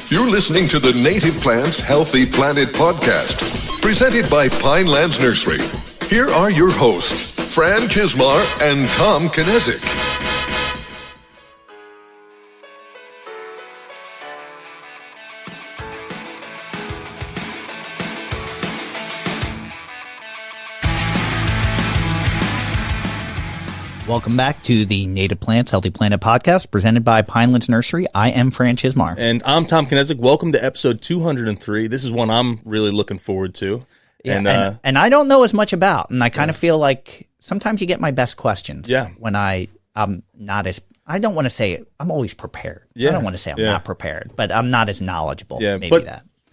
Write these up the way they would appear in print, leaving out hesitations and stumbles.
You're listening to the Native Plants Healthy Planet podcast, presented by Pinelands Nursery. Here are your hosts, Fran Chismar and Tom Kinesic. Welcome back to the Native Plants Healthy Planet podcast presented by Pinelands Nursery. I am Fran Chismar. And I'm Tom Kinesic. Welcome to episode 203. This is one I'm really looking forward to. Yeah, and I don't know as much about, and I kind of feel like sometimes you get my best questions when I'm not as, I don't want to say it, I'm always prepared. I don't want to say I'm not prepared, but I'm not as knowledgeable.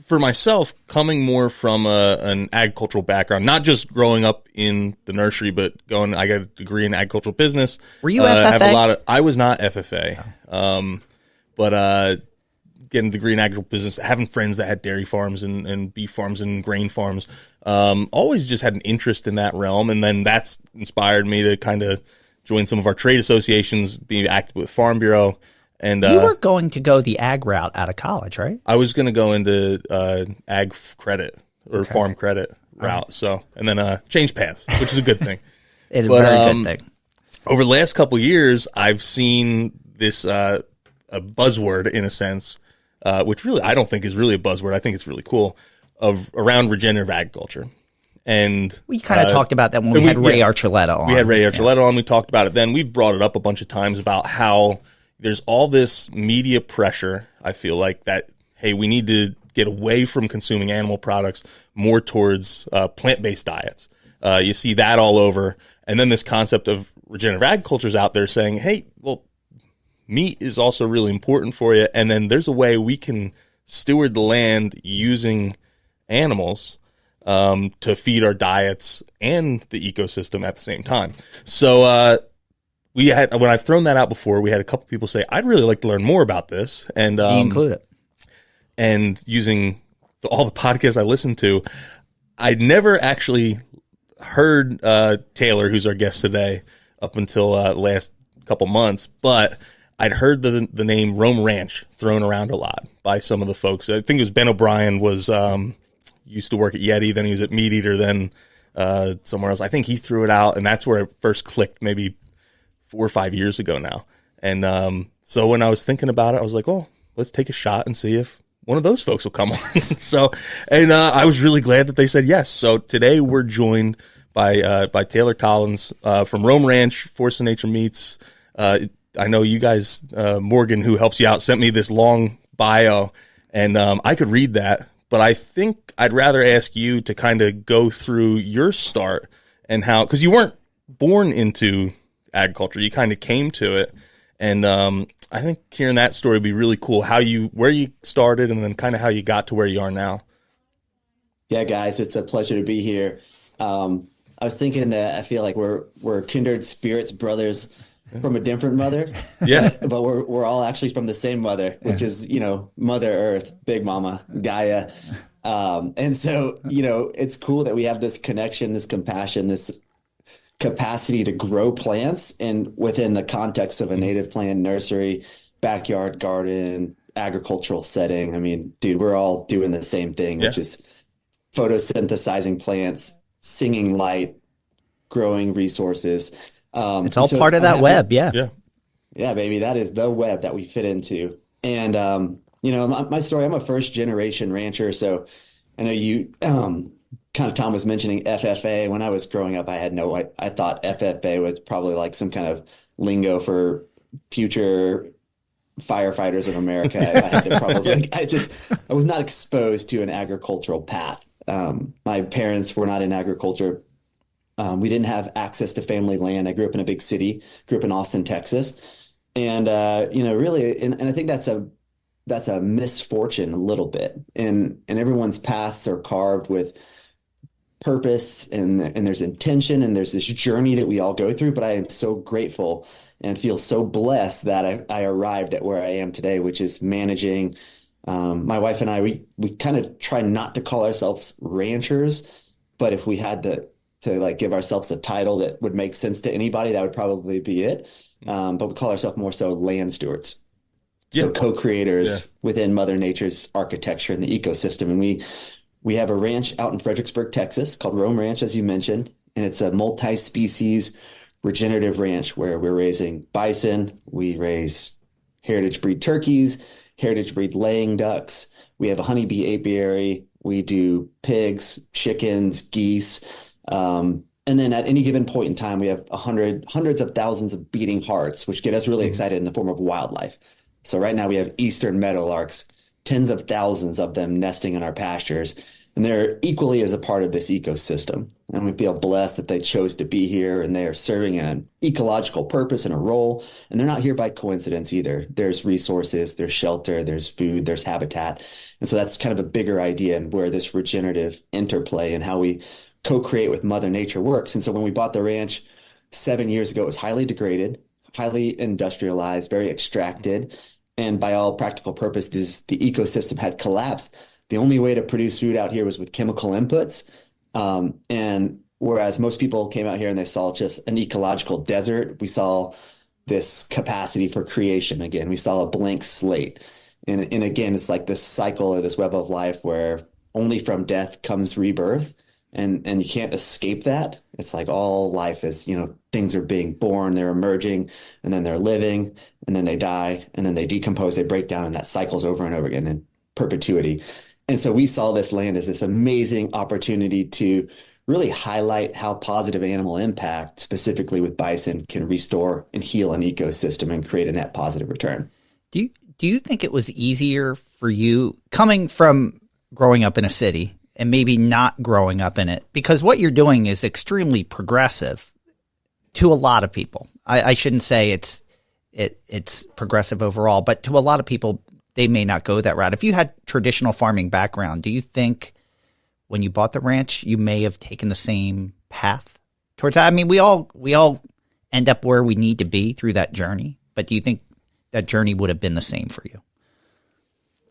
For myself, coming more from an agricultural background, not just growing up in the nursery, but I got a degree in agricultural business. Were you FFA? I was not FFA, but getting a degree in agricultural business, having friends that had dairy farms and beef farms and grain farms, always just had an interest in that realm. And then that's inspired me to kind of join some of our trade associations, be active with Farm Bureau. And you were going to go the ag route out of college, right? I was going to go into ag credit or farm credit route. Right. So, and then change paths, which is a good thing. It is a very good thing. Over the last couple of years, I've seen this a buzzword in a sense, which really I don't think is really a buzzword. I think it's really cool around regenerative agriculture. And we kind of talked about that when we had Ray Archuleta on. We had Ray Archuleta on. We talked about it then. We brought it up a bunch of times about how there's all this media pressure, I feel like, that, hey, we need to get away from consuming animal products more towards plant-based diets. You see that all over. And then this concept of regenerative agriculture is out there saying, hey, well, meat is also really important for you. And then there's a way we can steward the land using animals to feed our diets and the ecosystem at the same time. So when I've thrown that out before, we had a couple people say, I'd really like to learn more about this. And include it. And using all the podcasts I listened to, I'd never actually heard Taylor, who's our guest today, up until last couple months, but I'd heard the name Rome Ranch thrown around a lot by some of the folks. I think it was Ben O'Brien used to work at Yeti, then he was at Meat Eater, then somewhere else. I think he threw it out, and that's where it first clicked, maybe 4 or 5 years ago now. And so when I was thinking about it, I was like, well, let's take a shot and see if one of those folks will come on. I was really glad that they said yes. So today we're joined by Taylor Collins from Rome Ranch, Force of Nature Meats. I know you guys, Morgan, who helps you out, sent me this long bio, and I could read that, but I think I'd rather ask you to kind of go through your start and how, because you weren't born into agriculture, you kind of came to it, and I think hearing that story would be really cool. Where you started, and then kind of how you got to where you are now. Yeah, guys, it's a pleasure to be here. I was thinking that I feel like we're kindred spirits, brothers from a different mother. Yeah, but we're all actually from the same mother, which is Mother Earth, Big Mama, Gaia. And so it's cool that we have this connection, this compassion, this capacity to grow plants and within the context of a native plant nursery, backyard garden, agricultural setting. I mean, dude, we're all doing the same thing, which is photosynthesizing plants, singing light, growing resources. It's all part of that web. Yeah, baby. That is the web that we fit into. And, my story, I'm a first generation rancher. So I know you, kind of Tom was mentioning FFA. When I was growing up, I thought FFA was probably like some kind of lingo for future firefighters of America. I was not exposed to an agricultural path. My parents were not in agriculture. We didn't have access to family land. I grew up in a big city, grew up in Austin, Texas. And, really, and I think that's a misfortune a little bit. And everyone's paths are carved with purpose and there's intention and there's this journey that we all go through. But I am so grateful and feel so blessed that I arrived at where I am today, which is managing. My wife and I, we kind of try not to call ourselves ranchers, but if we had to like give ourselves a title that would make sense to anybody, that would probably be it. But we call ourselves more so land stewards. So co-creators within Mother Nature's architecture and the ecosystem. And we have a ranch out in Fredericksburg, Texas called Rome Ranch, as you mentioned. And it's a multi-species regenerative ranch where we're raising bison. We raise heritage breed turkeys, heritage breed laying ducks. We have a honeybee apiary. We do pigs, chickens, geese. And then at any given point in time, we have hundreds of thousands of beating hearts, which get us really excited in the form of wildlife. So right now we have eastern meadowlarks, tens of thousands of them nesting in our pastures, and they're equally as a part of this ecosystem. And we feel blessed that they chose to be here, and they are serving an ecological purpose and a role. And they're not here by coincidence either. There's resources, there's shelter, there's food, there's habitat. And so that's kind of a bigger idea and where this regenerative interplay and how we co-create with Mother Nature works. And so when we bought the ranch 7 years ago, it was highly degraded, highly industrialized, very extracted. And by all practical purposes, the ecosystem had collapsed. The only way to produce food out here was with chemical inputs. And whereas most people came out here and they saw just an ecological desert, we saw this capacity for creation. Again, we saw a blank slate. And again, it's like this cycle or this web of life where only from death comes rebirth. And you can't escape that. It's like all life is, things are being born, they're emerging, and then they're living, and then they die, and then they decompose, they break down, and that cycles over and over again in perpetuity. And so we saw this land as this amazing opportunity to really highlight how positive animal impact, specifically with bison, can restore and heal an ecosystem and create a net positive return. Do you think it was easier for you coming from growing up in a city and maybe not growing up in it? Because what you're doing is extremely progressive to a lot of people. I shouldn't say it's progressive overall, but to a lot of people, they may not go that route. If you had traditional farming background, do you think when you bought the ranch, you may have taken the same path towards that? I mean, we all end up where we need to be through that journey, but do you think that journey would have been the same for you?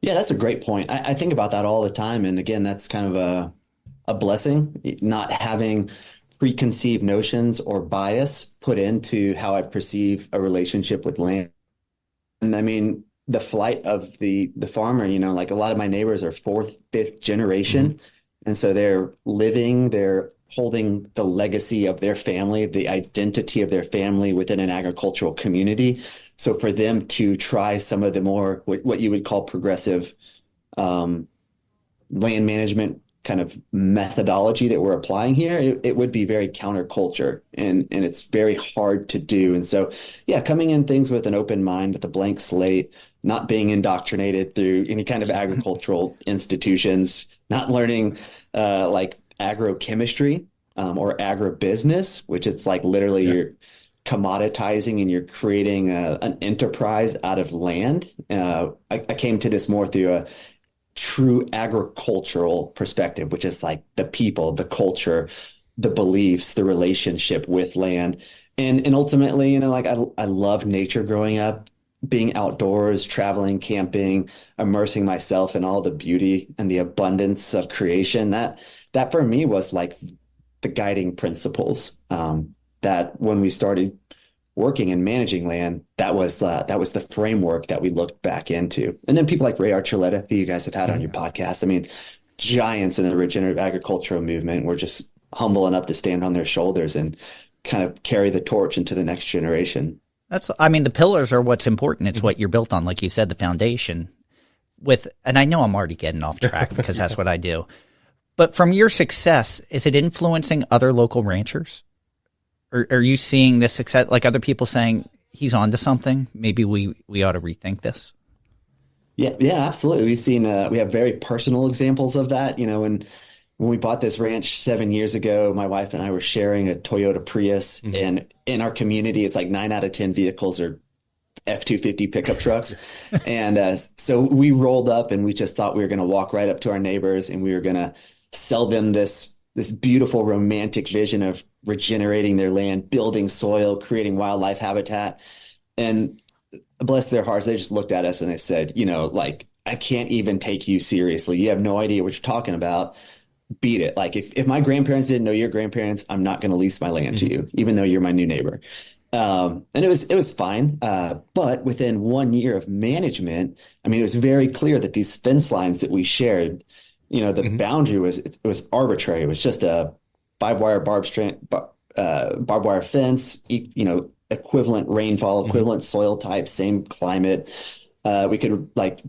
Yeah, that's a great point. I think about that all the time. And again, that's kind of a blessing, not having preconceived notions or bias put into how I perceive a relationship with land. And I mean, the flight of the farmer, like a lot of my neighbors are fourth, fifth generation. And so they're holding the legacy of their family, the identity of their family within an agricultural community. So for them to try some of the more, what you would call progressive land management kind of methodology that we're applying here, it would be very counterculture, and it's very hard to do. And so, yeah, coming in things with an open mind, with a blank slate, not being indoctrinated through any kind of agricultural institutions, not learning like agrochemistry or agribusiness, which it's like literally you're commoditizing and you're creating an enterprise out of land. I came to this more through a true agricultural perspective, which is like the people, the culture, the beliefs, the relationship with land. And ultimately, like I love nature growing up, being outdoors, traveling, camping, immersing myself in all the beauty and the abundance of creation. That for me was like the guiding principles, that when we started working and managing land, that was the framework that we looked back into. And then people like Ray Archuleta, who you guys have had on your podcast, I mean, giants in the regenerative agricultural movement, were just humble enough to stand on their shoulders and kind of carry the torch into the next generation. The pillars are what's important. It's what you're built on, like you said, the foundation. And I know I'm already getting off track because that's what I do. But from your success, is it influencing other local ranchers? Or are you seeing this success, like other people saying he's onto something? Maybe we ought to rethink this. Yeah, absolutely. We've seen we have very personal examples of that. When we bought this ranch 7 years ago, my wife and I were sharing a Toyota Prius, and in our community, it's like 9 out of 10 vehicles are F-250 pickup trucks. And so we rolled up and we just thought we were going to walk right up to our neighbors and we were going to sell them this beautiful romantic vision of regenerating their land, building soil, creating wildlife habitat. And bless their hearts, they just looked at us and they said, like, I can't even take you seriously. You have no idea what you're talking about. Beat it. Like if my grandparents didn't know your grandparents, I'm not going to lease my land to you, even though you're my new neighbor. And it was fine. But within 1 year of management, I mean, it was very clear that these fence lines that we shared, the boundary was arbitrary. It was just a barbed wire fence, equivalent rainfall, equivalent soil type, same climate. We could like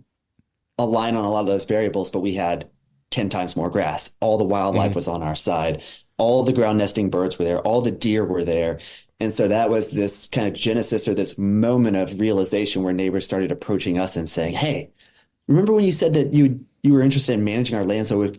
align on a lot of those variables, but we had 10 times more grass. All the wildlife was on our side. All the ground nesting birds were there. All the deer were there. And so that was this kind of genesis or this moment of realization where neighbors started approaching us and saying, hey, remember when you said that you were interested in managing our land? So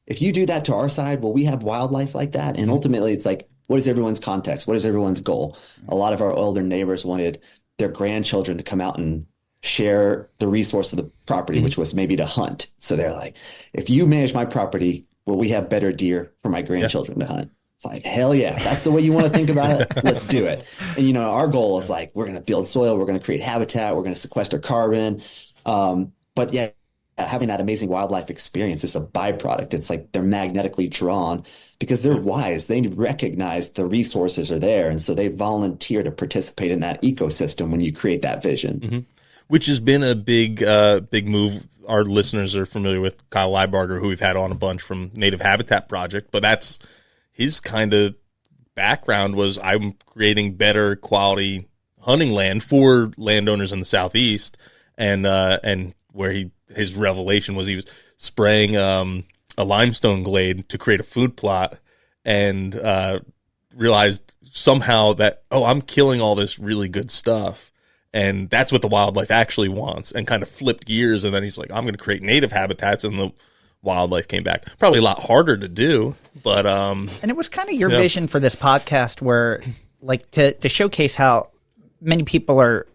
if you do that to our side, will we have wildlife like that? And ultimately it's like, what is everyone's context? What is everyone's goal? A lot of our older neighbors wanted their grandchildren to come out and share the resource of the property, which was maybe to hunt. So they're like, if you manage my property, will we have better deer for my grandchildren to hunt? It's like, hell yeah, that's the way you want to think about it. Let's do it. And, our goal is like, we're going to build soil. We're going to create habitat. We're going to sequester carbon. But yeah, having that amazing wildlife experience is a byproduct. It's like they're magnetically drawn because they're wise. They recognize the resources are there. And so they volunteer to participate in that ecosystem when you create that vision. Which has been a big move. Our listeners are familiar with Kyle Leibarger, who we've had on a bunch from Native Habitat Project, but that's his kind of background was I'm creating better quality hunting land for landowners in the Southeast, and where his revelation was he was spraying a limestone glade to create a food plot, and realized somehow that, I'm killing all this really good stuff. And that's what the wildlife actually wants, and kind of flipped gears. And then he's like, I'm going to create native habitats. And the wildlife came back. Probably a lot harder to do, but. And it was kind of your vision for this podcast where, like, to showcase how many people are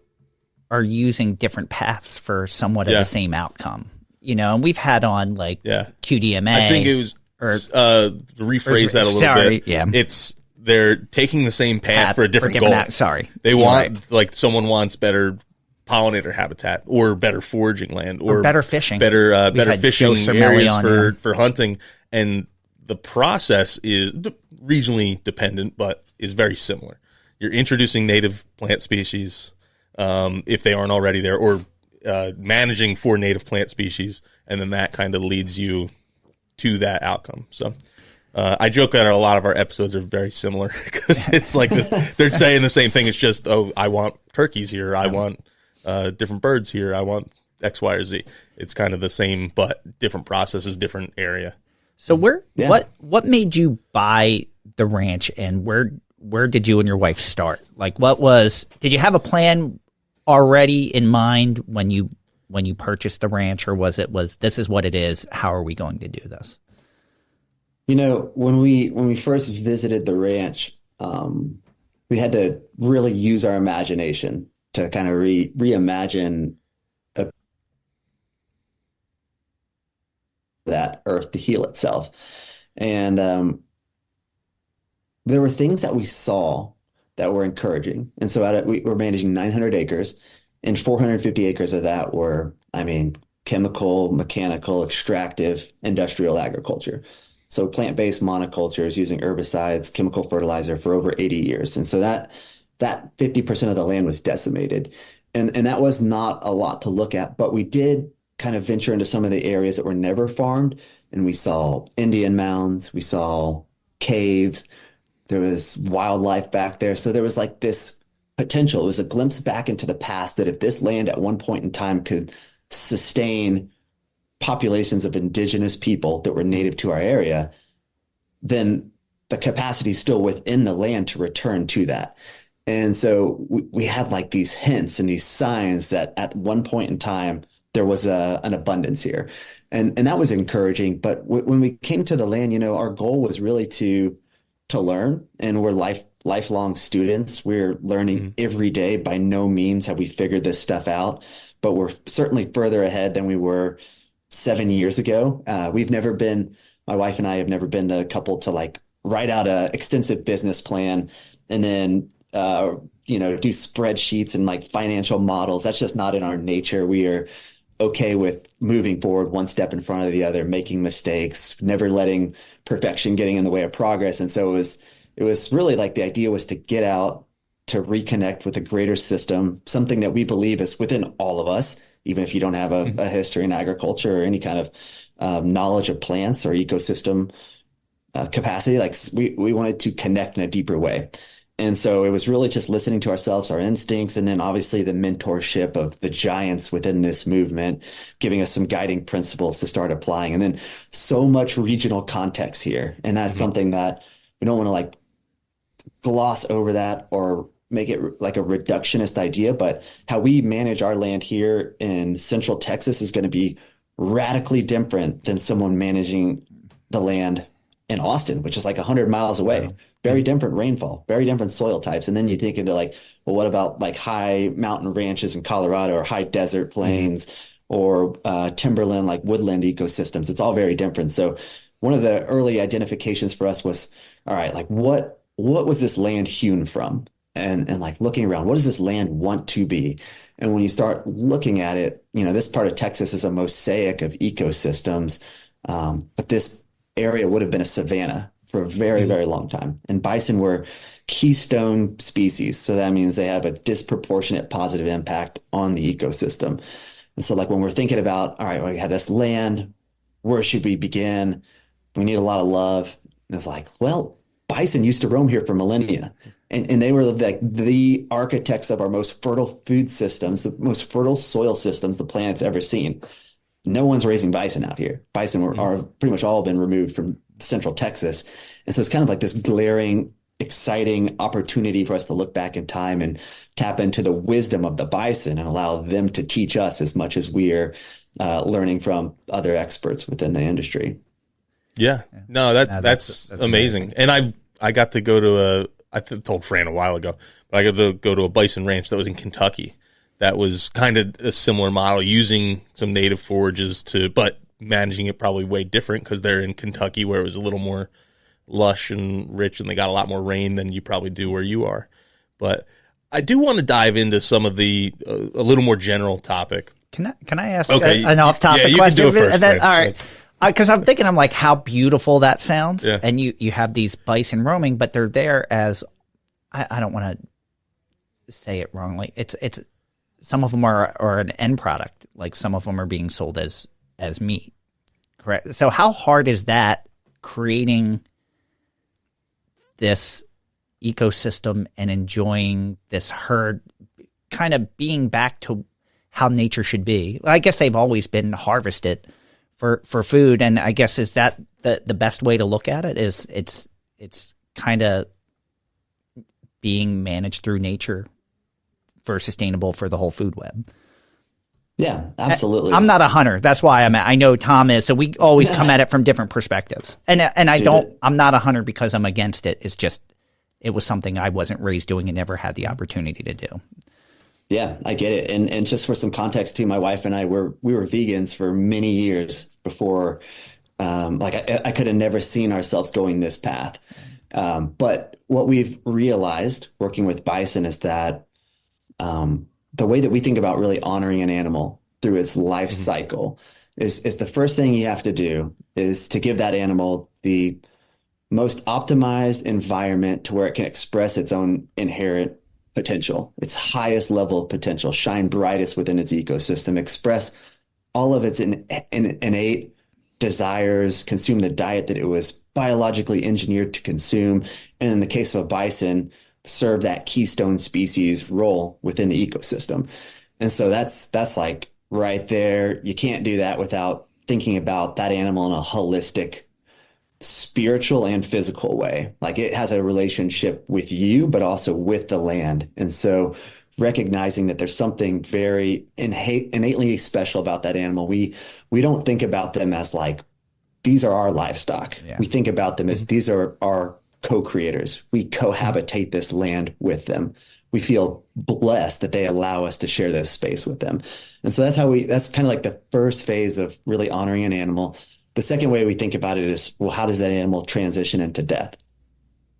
using different paths for somewhat of the same outcome, and we've had on like QDMA. I think it was, to rephrase that a little bit. Yeah. They're taking the same path for a different goal. They want, like, someone wants better pollinator habitat or better foraging land or better fishing, better fishing areas for hunting. And the process is regionally dependent, but is very similar. You're introducing native plant species, if they aren't already there, or managing for native plant species. And then that kind of leads you to that outcome. So, I joke that a lot of our episodes are very similar because it's like this. They're saying the same thing. It's just, I want turkeys here. I want different birds here. I want X, Y, or Z. It's kind of the same, but different processes, different area. So what made you buy the ranch, and where did you and your wife start? Like, did you have a plan already in mind when you purchased the ranch, or was this is what it is? How are we going to do this? When we first visited the ranch, we had to really use our imagination to kind of reimagine that earth to heal itself. And there were things that we saw that were encouraging. And so we were managing 900 acres, and 450 acres of that were, chemical, mechanical, extractive, industrial agriculture. So plant-based monocultures using herbicides, chemical fertilizer for over 80 years. And so that 50% of the land was decimated. And that was not a lot to look at, but we did kind of venture into some of the areas that were never farmed. And we saw Indian mounds, we saw caves, there was wildlife back there. So there was like this potential. It was a glimpse back into the past that if this land at one point in time could sustain populations of indigenous people that were native to our area, then the capacity is still within the land to return to that. And so we had like these hints and these signs that at one point in time, there was an abundance here. And that was encouraging. But when we came to the land, our goal was really to learn, and we're lifelong students. We're learning every day. By no means have we figured this stuff out, but we're certainly further ahead than we were 7 years ago. My wife and I have never been the couple to like write out a extensive business plan and then, do spreadsheets and like financial models. That's just not in our nature. We are okay with moving forward one step in front of the other, making mistakes, never letting perfection getting in the way of progress. And so it was really like the idea was to get out, to reconnect with a greater system, something that we believe is within all of us, even if you don't have a history in agriculture or any kind of knowledge of plants or ecosystem capacity. Like we wanted to connect in a deeper way. And so it was really just listening to ourselves, our instincts, and then obviously the mentorship of the giants within this movement, giving us some guiding principles to start applying. And then so much regional context here. And that's something that we don't want to like gloss over that or make it like a reductionist idea, but how we manage our land here in Central Texas is going to be radically different than someone managing the land in Austin, which is like 100 miles away. Yeah. Very different rainfall, very different soil types. And then you think into like, well, what about like high mountain ranches in Colorado or high desert plains or timberland, like woodland ecosystems? It's all very different. So one of the early identifications for us was, all right, like what was this land hewn from? And like looking around, what does this land want to be? And when you start looking at it, you know, this part of Texas is a mosaic of ecosystems, but this area would have been a savanna for a very, very long time. And bison were keystone species. So that means they have a disproportionate positive impact on the ecosystem. And so like when we're thinking about, all right, we have this land, where should we begin? We need a lot of love. And it's like, well, bison used to roam here for millennia. And they were like the architects of our most fertile food systems, the most fertile soil systems the planet's ever seen. No one's raising bison out here. Bison are pretty much all been removed from Central Texas. And so it's kind of like this glaring, exciting opportunity for us to look back in time and tap into the wisdom of the bison and allow them to teach us as much as we're learning from other experts within the industry. Yeah. No, that's amazing. And I got to go to I told Fran a while ago, but I got to go to a bison ranch that was in Kentucky. That was kind of a similar model, using some native forages but managing it probably way different because they're in Kentucky where it was a little more lush and rich and they got a lot more rain than you probably do where you are. But I do want to dive into some of the a little more general topic. Can I ask an off-topic question? Can do it first, all right. Because I'm thinking, I'm like, how beautiful that sounds. Yeah. And you have these bison roaming, but they're there as, I don't want to say it wrongly. It's some of them are an end product. Like some of them are being sold as meat. Correct. So how hard is that, creating this ecosystem and enjoying this herd, kind of being back to how nature should be? I guess they've always been harvested for food, and I guess is that the best way to look at it? Is it's kind of being managed through nature for sustainable for the whole food web. Yeah, absolutely. I'm not a hunter. That's why I know Tom is. So we always come at it from different perspectives. And I'm not a hunter because I'm against it. It's just, it was something I wasn't raised doing and never had the opportunity to do. Yeah, I get it. And just for some context too, my wife and I we were vegans for many years before, I could have never seen ourselves going this path. But what we've realized working with bison is that, the way that we think about really honoring an animal through its life cycle is the first thing you have to do is to give that animal the most optimized environment to where it can express its own inherent potential, its highest level of potential, shine brightest within its ecosystem, express all of its innate desires, consume the diet that it was biologically engineered to consume. And in the case of a bison, serve that keystone species role within the ecosystem. And so that's like right there. You can't do that without thinking about that animal in a holistic, spiritual and physical way. Like it has a relationship with you, but also with the land. And so recognizing that there's something very innately special about that animal. We don't think about them as like, these are our livestock. Yeah. We think about them as these are our co-creators. We cohabitate this land with them. We feel blessed that they allow us to share this space with them. And so that's kind of like the first phase of really honoring an animal. The second way we think about it is, well, how does that animal transition into death?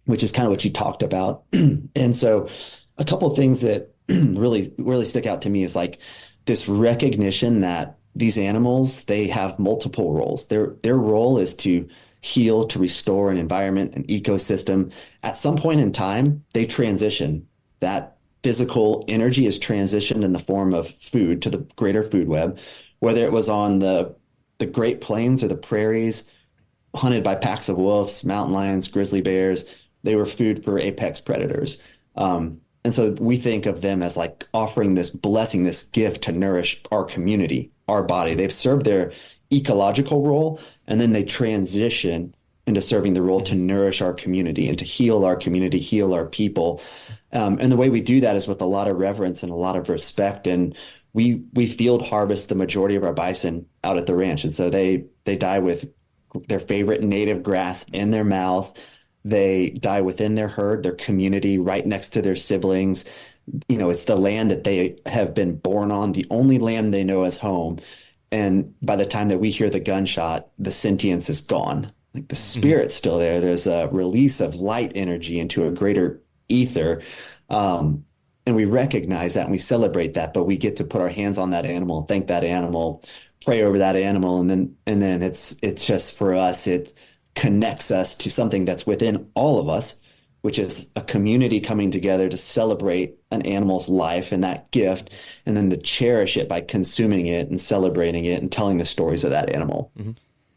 Which is kind of what you talked about. And so a couple of things that really stick out to me is like this recognition that these animals, they have multiple roles. Their role is to heal, to restore an environment, an ecosystem. At some point in time, they transition that physical energy is transitioned in the form of food to the greater food web, whether it was on the Great Plains or the prairies, hunted by packs of wolves, mountain lions, grizzly bears. They were food for apex predators. And so we think of them as like offering this blessing, this gift to nourish our community, our body. They've served their ecological role, and then they transition into serving the role to nourish our community and to heal our community, heal our people. And the way we do that is with a lot of reverence and a lot of respect. And we field harvest the majority of our bison out at the ranch. And so they die with their favorite native grass in their mouth. They die within their herd, their community, right next to their siblings. It's the land that they have been born on, the only land they know as home. And by the time that we hear the gunshot, the sentience is gone. Like the spirit's still there. There's a release of light energy into a greater ether. And we recognize that and we celebrate that, but we get to put our hands on that animal, thank that animal, pray over that animal. And then it's just for us, it connects us to something that's within all of us, which is a community coming together to celebrate an animal's life and that gift, and then to cherish it by consuming it and celebrating it and telling the stories of that animal.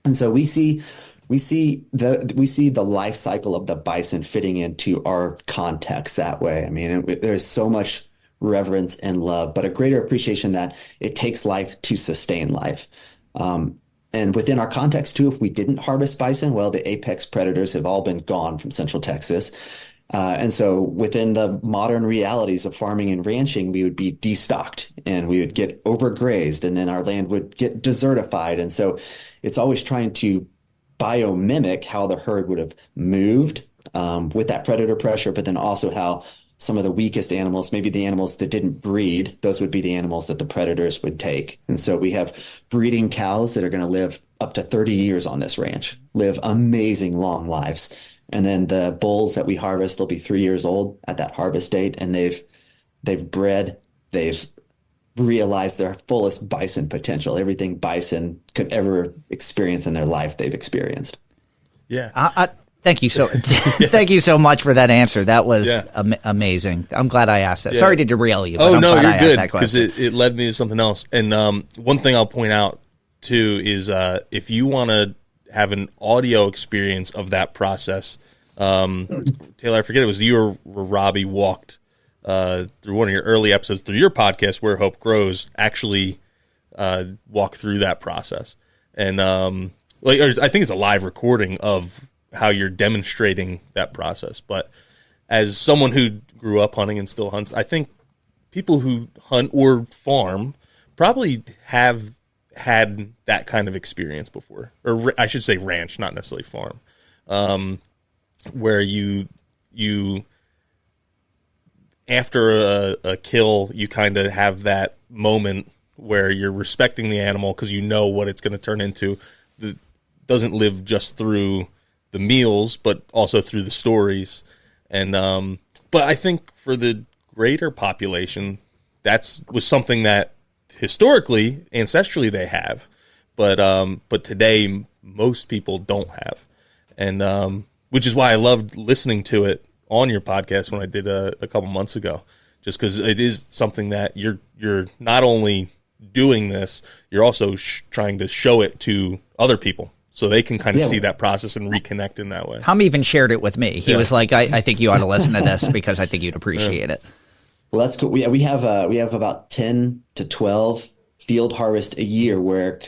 And so we see the life cycle of the bison fitting into our context that way. I mean, there's so much reverence and love, but a greater appreciation that it takes life to sustain life. And within our context, too, if we didn't harvest bison, well, the apex predators have all been gone from Central Texas. And so within the modern realities of farming and ranching, we would be destocked and we would get overgrazed, and then our land would get desertified. And so it's always trying to biomimic how the herd would have moved with that predator pressure, but then also how some of the weakest animals, maybe the animals that didn't breed, those would be the animals that the predators would take. And so we have breeding cows that are going to live up to 30 years on this ranch, live amazing long lives. And then the bulls that we harvest, they'll be 3 years old at that harvest date, and they've bred, they've realized their fullest bison potential. Everything bison could ever experience in their life, they've experienced. Yeah. Thank you thank you so much for that answer. That was amazing. I'm glad I asked that. Sorry to derail you. But no, you're good, because it led me to something else. And one thing I'll point out too is if you want to have an audio experience of that process, Taylor, I forget, it was you or Robbie walked through one of your early episodes through your podcast, Where Hope Grows, actually walk through that process. And I think it's a live recording of how you're demonstrating that process. But as someone who grew up hunting and still hunts, I think people who hunt or farm probably have had that kind of experience before, or I should say ranch, not necessarily farm, where you after a kill, you kind of have that moment where you're respecting the animal because you know what it's going to turn into. That doesn't live just through the meals, but also through the stories. And but I think for the greater population, was something that historically, ancestrally, they have, but today most people don't have, and which is why I loved listening to it on your podcast when I did a couple months ago, just because it is something that you're not only doing this, you're also trying to show it to other people, so they can kind of see that process and reconnect in that way. Tom even shared it with me. He was like, I think you ought to listen to this because I think you'd appreciate it. Well, that's cool. We have about 10 to 12 field harvests a year where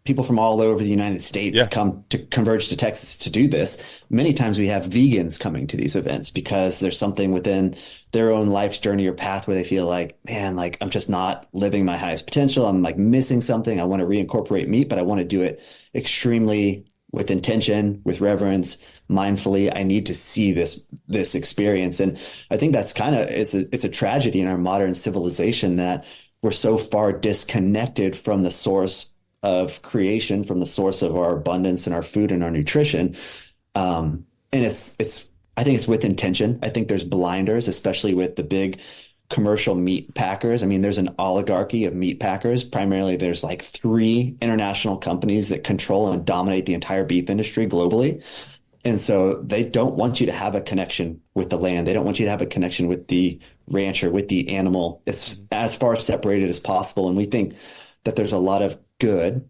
people from all over the United States come to converge to Texas to do this. Many times we have vegans coming to these events because there's something within their own life's journey or path where they feel like, man, like I'm just not living my highest potential. I'm like missing something. I want to reincorporate meat, but I want to do it extremely with intention, with reverence, mindfully. I need to see this experience. And I think that's it's a tragedy in our modern civilization that we're so far disconnected from the source of creation, from the source of our abundance and our food and our nutrition. And I think it's with intention. I think there's blinders, especially with the big commercial meat packers. I mean, there's an oligarchy of meat packers. Primarily, there's like 3 international companies that control and dominate the entire beef industry globally. And so they don't want you to have a connection with the land. They don't want you to have a connection with the rancher, with the animal. It's as far separated as possible. And we think that there's a lot of good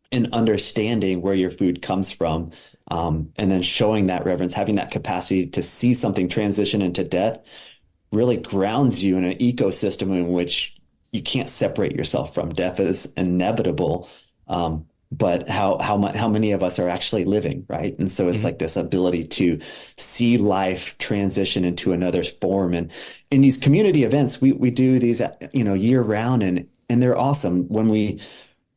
in understanding where your food comes from, and then showing that reverence, having that capacity to see something transition into death really grounds you in an ecosystem in which you can't separate yourself from. Death is inevitable. But how many of us are actually living, right? And so it's like this ability to see life transition into another form. And in these community events, we do these, year round, and they're awesome.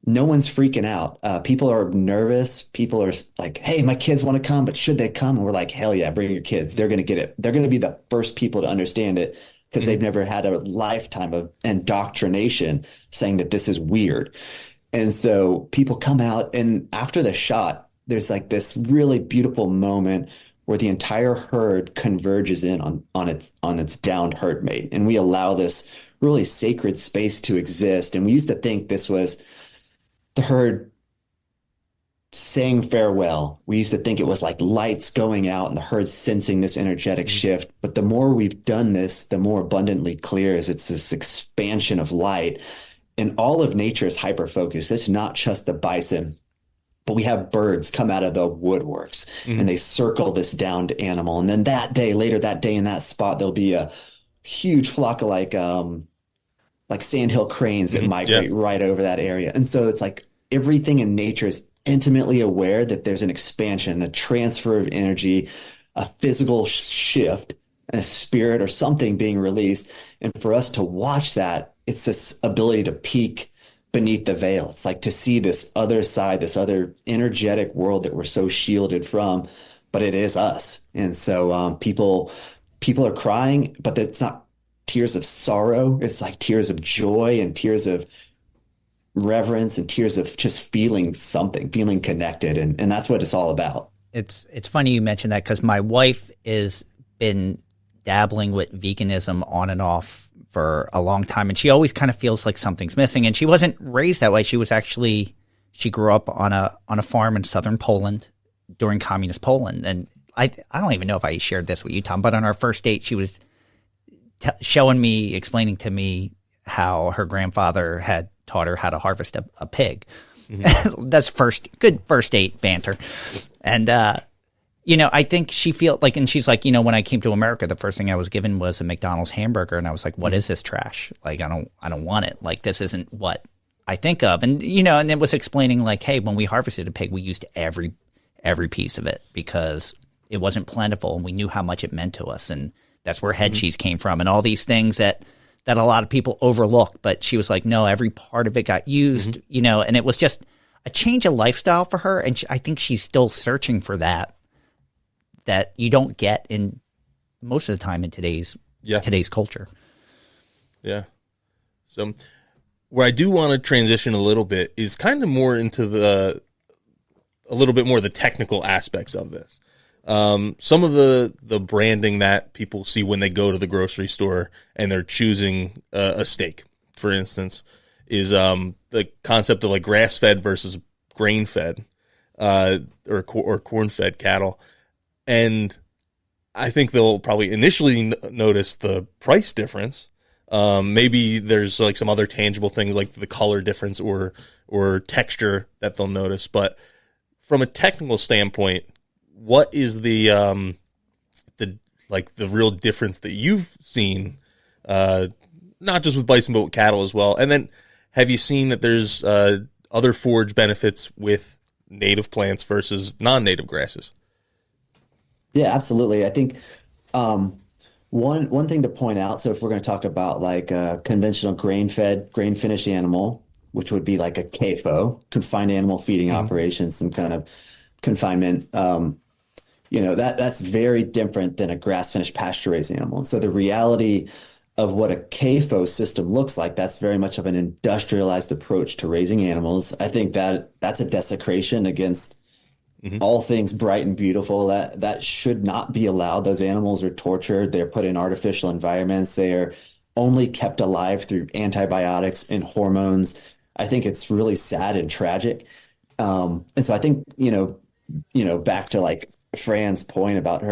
No one's freaking out. People are nervous. People are like, hey, my kids want to come, but should they come? And we're like, hell yeah, bring your kids. They're going to get it. They're going to be the first people to understand it because they've never had a lifetime of indoctrination saying that this is weird. And so people come out, and after the shot, there's like this really beautiful moment where the entire herd converges in on its downed herd mate. And we allow this really sacred space to exist. And we used to think this was the herd saying farewell. We used to think it was like lights going out and the herd sensing this energetic shift. But the more we've done this, the more abundantly clear is it's this expansion of light. And all of nature is hyper-focused. It's not just the bison, but we have birds come out of the woodworks and they circle this downed animal. And then later that day in that spot, there'll be a huge flock of like sandhill cranes that migrate right over that area. And so it's like everything in nature is intimately aware that there's an expansion, a transfer of energy, a physical shift, a spirit or something being released. And for us to watch that, it's this ability to peek beneath the veil. It's like to see this other side, this other energetic world that we're so shielded from, but it is us. And so people are crying, but it's not tears of sorrow. It's like tears of joy and tears of reverence and tears of just feeling something, feeling connected. And that's what it's all about. It's funny you mentioned that because my wife has been dabbling with veganism on and off for a long time, and she always kind of feels like something's missing. And she wasn't raised that way. She grew up on a farm in southern Poland during communist Poland. And I don't even know if I shared this with you, Tom, but on our first date, she was explaining to me how her grandfather had taught her how to harvest a pig. That's good first date banter. And, I think she feels like, and she's like, when I came to America, the first thing I was given was a McDonald's hamburger. And I was like, what is this trash? Like, I don't want it. Like, this isn't what I think of. And, and it was explaining like, hey, when we harvested a pig, we used every piece of it because it wasn't plentiful and we knew how much it meant to us. And that's where head cheese came from and all these things that a lot of people overlook. But she was like, no, every part of it got used, and it was just a change of lifestyle for her. And I think she's still searching for that you don't get in most of the time in today's culture. Yeah. So where I do want to transition a little bit is kind of more into a little bit more the technical aspects of this. Some of the branding that people see when they go to the grocery store and they're choosing a steak, for instance, is the concept of like grass-fed versus grain-fed or corn-fed cattle. And I think they'll probably initially notice the price difference. Maybe there's like some other tangible things like the color difference or texture that they'll notice. But from a technical standpoint, what is the real difference that you've seen, not just with bison but with cattle as well? And then have you seen that there's other forage benefits with native plants versus non-native grasses? Yeah, absolutely. I think one thing to point out, so if we're going to talk about like a conventional grain-fed, grain-finished animal, which would be like a CAFO, confined animal feeding operation, some kind of confinement, that's very different than a grass-finished pasture-raised animal. And so the reality of what a CAFO system looks like, that's very much of an industrialized approach to raising animals. I think that's a desecration against all things bright and beautiful. That should not be allowed. Those animals are tortured. They're put in artificial environments. They are only kept alive through antibiotics and hormones. I think it's really sad and tragic. And so I think, back to like Fran's point about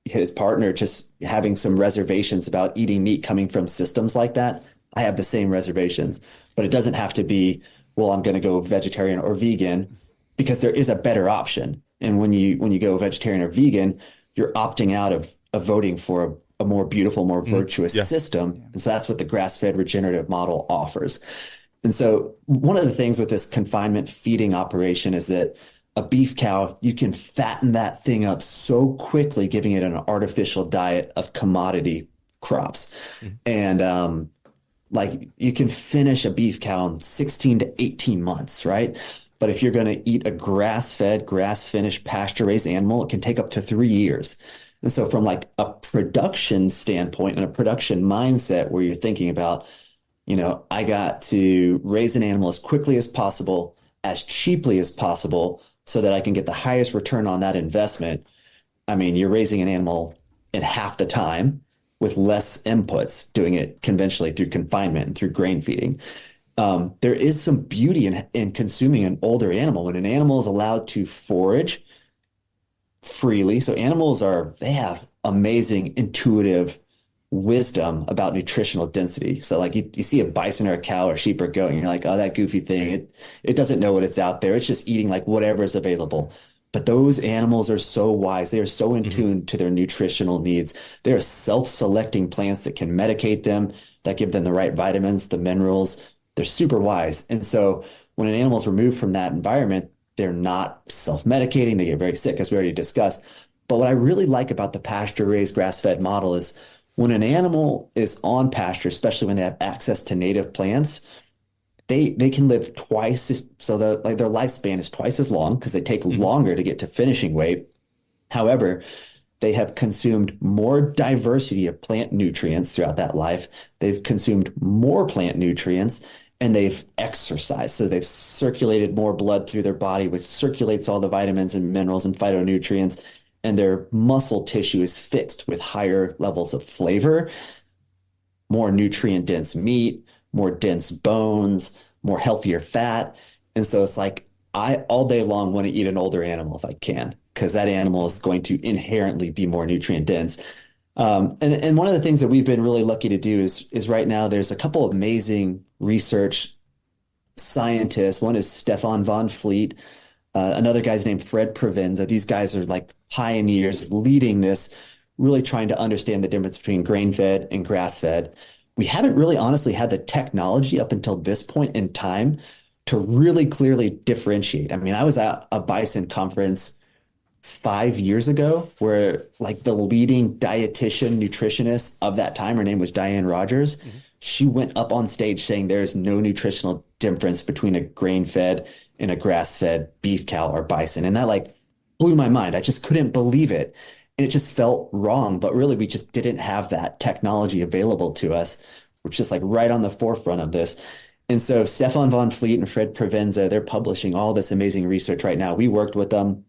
his partner just having some reservations about eating meat coming from systems like that. I have the same reservations, but it doesn't have to be, well, I'm going to go vegetarian or vegan, because there is a better option. And when you go vegetarian or vegan, you're opting out of voting for a more beautiful, more virtuous system. And so that's what the grass-fed regenerative model offers. And so one of the things with this confinement feeding operation is that a beef cow, you can fatten that thing up so quickly, giving it an artificial diet of commodity crops. And like you can finish a beef cow in 16 to 18 months, right? But if you're going to eat a grass-fed, grass-finished, pasture-raised animal, it can take up to 3 years. And so from like a production standpoint and a production mindset where you're thinking about, I got to raise an animal as quickly as possible, as cheaply as possible, so that I can get the highest return on that investment. I mean, you're raising an animal in half the time with less inputs, doing it conventionally through confinement and through grain feeding. There is some beauty in consuming an older animal. When an animal is allowed to forage freely, so animals they have amazing intuitive wisdom about nutritional density. So like you see a bison or a cow or sheep or goat, and you're like, oh, that goofy thing, it doesn't know what it's out there. It's just eating like whatever is available. But those animals are so wise. They are so in tune to their nutritional needs. They are self-selecting plants that can medicate them, that give them the right vitamins, the minerals. They're super wise. And so when an animal is removed from that environment, they're not self-medicating. They get very sick, as we already discussed. But what I really like about the pasture-raised, grass-fed model is when an animal is on pasture, especially when they have access to native plants, they can live twice so their lifespan is twice as long because they take longer to get to finishing weight. However, they have consumed more diversity of plant nutrients throughout that life. They've consumed more plant nutrients, and they've exercised. So they've circulated more blood through their body, which circulates all the vitamins and minerals and phytonutrients, and their muscle tissue is fixed with higher levels of flavor, more nutrient-dense meat, more dense bones, more healthier fat. And so it's like I all day long want to eat an older animal if I can, because that animal is going to inherently be more nutrient dense. And one of the things that we've been really lucky to do is right now there's a couple of amazing research scientists. One is Stefan von Fleet. Another guy's named Fred Provenza. These guys are like pioneers leading this, really trying to understand the difference between grain-fed and grass-fed. We haven't really honestly had the technology up until this point in time to really clearly differentiate. I mean, I was at a bison conference 5 years ago where like the leading dietitian nutritionist of that time, her name was Diane Rogers. She went up on stage saying there's no nutritional difference between a grain-fed and a grass-fed beef cow or bison. And that like blew my mind. I just couldn't believe it. And it just felt wrong, but really we just didn't have that technology available to us. We're just like right on the forefront of this. And so Stefan von Fleet and Fred Provenza, they're publishing all this amazing research right now. We worked with them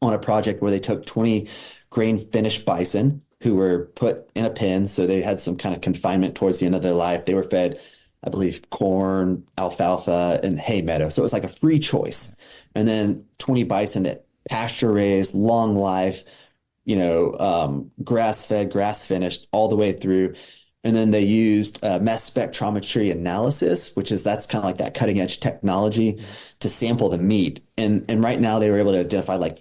on a project where they took 20 grain-finished bison who were put in a pen. So they had some kind of confinement towards the end of their life. They were fed, I believe, corn, alfalfa, and hay meadow. So it was like a free choice. And then 20 bison that pasture raised, long life, grass-fed, grass-finished all the way through. And then they used mass spectrometry analysis, that's kind of like that cutting edge technology to sample the meat. And right now they were able to identify like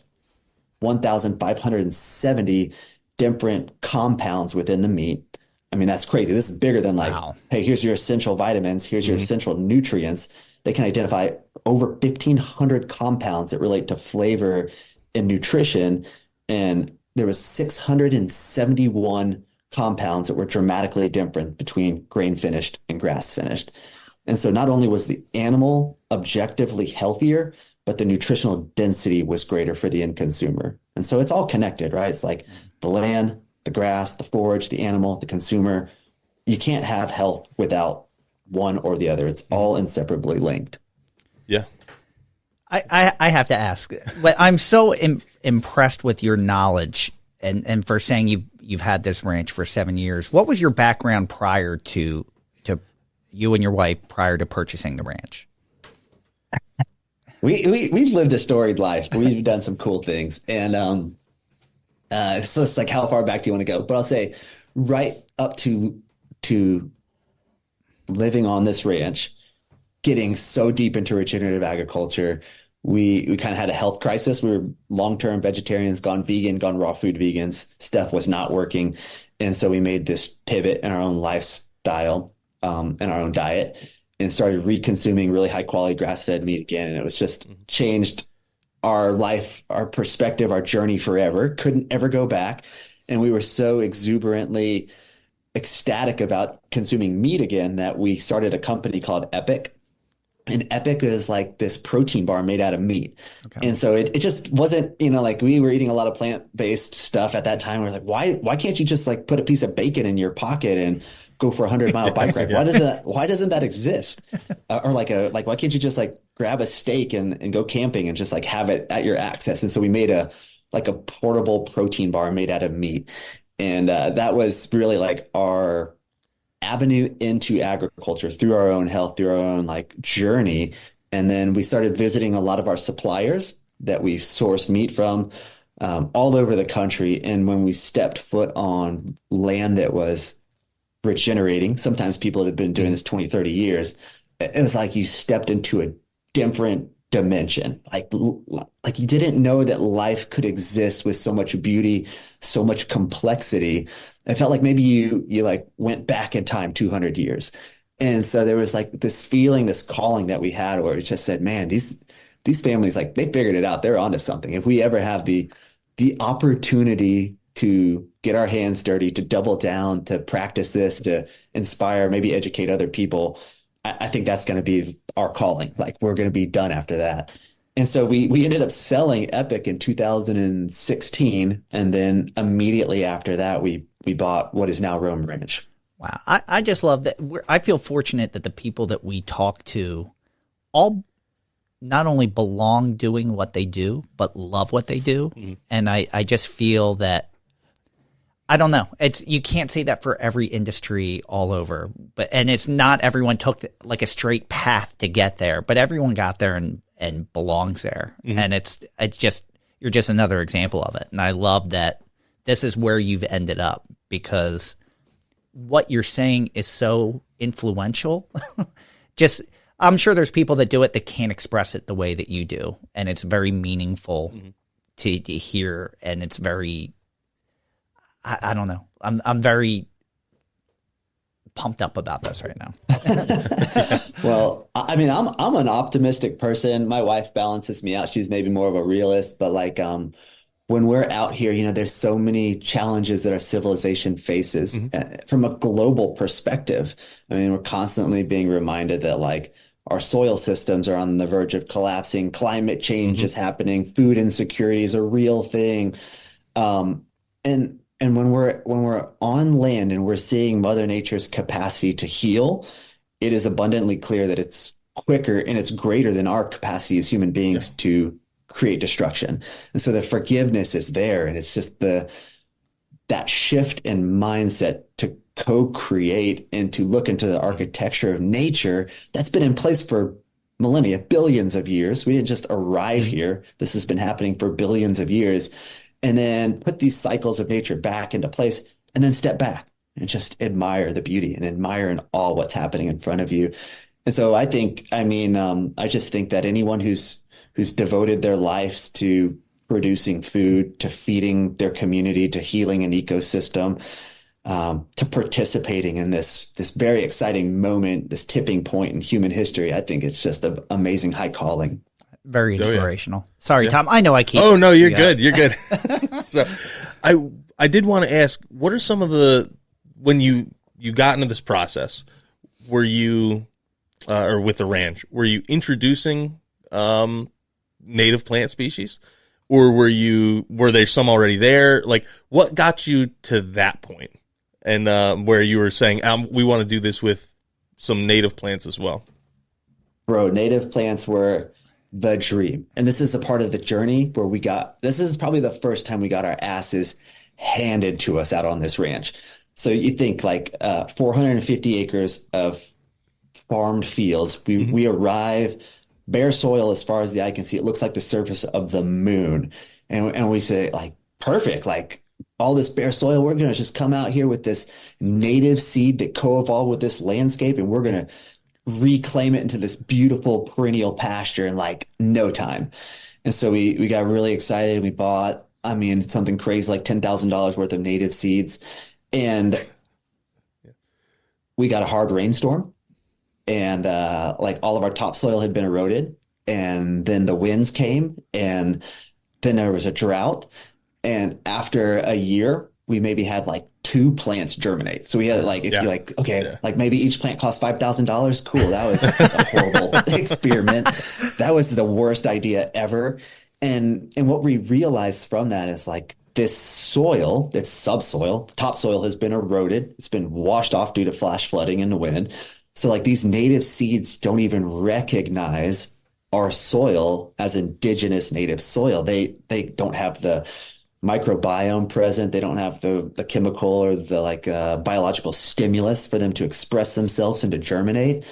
1,570 different compounds within the meat. I mean, that's crazy. This is bigger than like, wow. Hey, here's your essential vitamins. Here's your essential nutrients. They can identify over 1,500 compounds that relate to flavor and nutrition. And there was 671 compounds that were dramatically different between grain finished and grass finished. And so not only was the animal objectively healthier, but the nutritional density was greater for the end consumer. And so it's all connected, right? It's like the land, the grass, the forage, the animal, the consumer. You can't have health without one or the other. It's all inseparably linked. Yeah. I have to ask, I'm so impressed with your knowledge and for saying you've had this ranch for 7 years. What was your background prior to you and your wife prior to purchasing the ranch? We've lived a storied life. We've done some cool things. And It's just like, how far back do you want to go? But I'll say right up to living on this ranch, getting so deep into regenerative agriculture, we kind of had a health crisis. We were long-term vegetarians, gone vegan, gone raw food vegans. Stuff was not working. And so we made this pivot in our own lifestyle, in our own diet, and started reconsuming really high quality grass-fed meat again. And it was just changed our life, our perspective, our journey forever. Couldn't ever go back. And we were so exuberantly ecstatic about consuming meat again that we started a company called Epic. And Epic is like this protein bar made out of meat. Okay. And so it just wasn't, like we were eating a lot of plant-based stuff at that time. We're like, why can't you just like put a piece of bacon in your pocket and go for a 100-mile bike ride? Yeah. Why doesn't that exist? Or why can't you just like grab a steak and go camping and just like have it at your access? And so we made a portable protein bar made out of meat. And that was really like our avenue into agriculture through our own health, through our own like journey. And then we started visiting a lot of our suppliers that we sourced meat from all over the country. And when we stepped foot on land that was regenerating, sometimes people that have been doing this 20, 30 years, it was like you stepped into a different dimension. Like you didn't know that life could exist with so much beauty, so much complexity. I felt like maybe you like went back in time 200 years. And so there was like this feeling, this calling that we had where it just said, man, these families, like they figured it out. They're onto something. If we ever have the opportunity to get our hands dirty, to double down, to practice this, to inspire, maybe educate other people, I think that's going to be our calling. Like we're going to be done after that. And so we ended up selling Epic in 2016. And then immediately after that, we bought what is now Rome Ranch. Wow. I just love that. I feel fortunate that the people that we talk to all not only belong doing what they do, but love what they do. Mm-hmm. And I just feel that, I don't know. You can't say that for every industry all over, and it's not everyone took like a straight path to get there, but everyone got there and belongs there. Mm-hmm. And it's just, you're just another example of it. And I love that this is where you've ended up, because what you're saying is so influential. I'm sure there's people that do it that can't express it the way that you do. And it's very meaningful mm-hmm. to hear. And it's very, I don't know. I'm very pumped up about this right now. Well, I mean, I'm an optimistic person. My wife balances me out. She's maybe more of a realist, but like when we're out here, there's so many challenges that our civilization faces mm-hmm. From a global perspective. I mean, we're constantly being reminded that like our soil systems are on the verge of collapsing. Climate change mm-hmm. is happening. Food insecurity is a real thing. And when we're on land and we're seeing Mother Nature's capacity to heal, it is abundantly clear that it's quicker and it's greater than our capacity as human beings to create destruction. And so the forgiveness is there, and it's just that shift in mindset to co-create and to look into the architecture of nature that's been in place for millennia, billions of years. We didn't just arrive here. This has been happening for billions of years. And then put these cycles of nature back into place, and then step back and just admire the beauty and admire in awe what's happening in front of you. And so I just think that anyone who's devoted their lives to producing food, to feeding their community, to healing an ecosystem, to participating in this very exciting moment, this tipping point in human history, I think it's just an amazing high calling. Very inspirational. Sorry, Tom. I know I keep. Oh no, you're good. You're good. So, I did want to ask, what are some of when you got into this process, were you, or with the ranch, were you introducing native plant species, or were there some already there? Like, what got you to that point, and where you were saying we want to do this with some native plants as well? Bro, native plants were the dream. And this is a part of the journey where this is probably the first time we got our asses handed to us out on this ranch. So you think like 450 acres of farmed fields. We arrive, bare soil as far as the eye can see. It looks like the surface of the moon. And we say like, perfect. Like all this bare soil, we're going to just come out here with this native seed that co-evolved with this landscape, and we're going to reclaim it into this beautiful perennial pasture in like no time. And so we got really excited. We bought, I mean, something crazy like $10,000 worth of native seeds. And we got a hard rainstorm, and like all of our topsoil had been eroded. And then the winds came, and then there was a drought. And after a year, we maybe had like 2 plants germinate. So we had like, if you like, okay, like maybe each plant cost $5,000. Cool. That was a horrible experiment. That was the worst idea ever. And what we realized from that is like this soil, it's subsoil, topsoil has been eroded. It's been washed off due to flash flooding and the wind. So like these native seeds don't even recognize our soil as indigenous native soil. They don't have the microbiome present. They don't have the chemical or the like biological stimulus for them to express themselves and to germinate.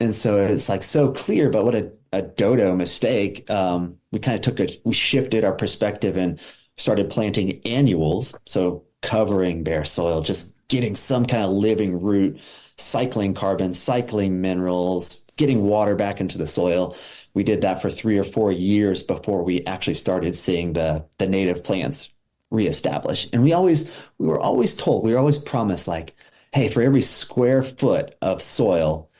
And so it's like so clear, but what a dodo mistake. We kind of we shifted our perspective and started planting annuals. So covering bare soil, just getting some kind of living root, cycling carbon, cycling minerals, getting water back into the soil. We did that for 3 or 4 years before we actually started seeing the native plants reestablish. And we were always promised like, hey, for every square foot of soil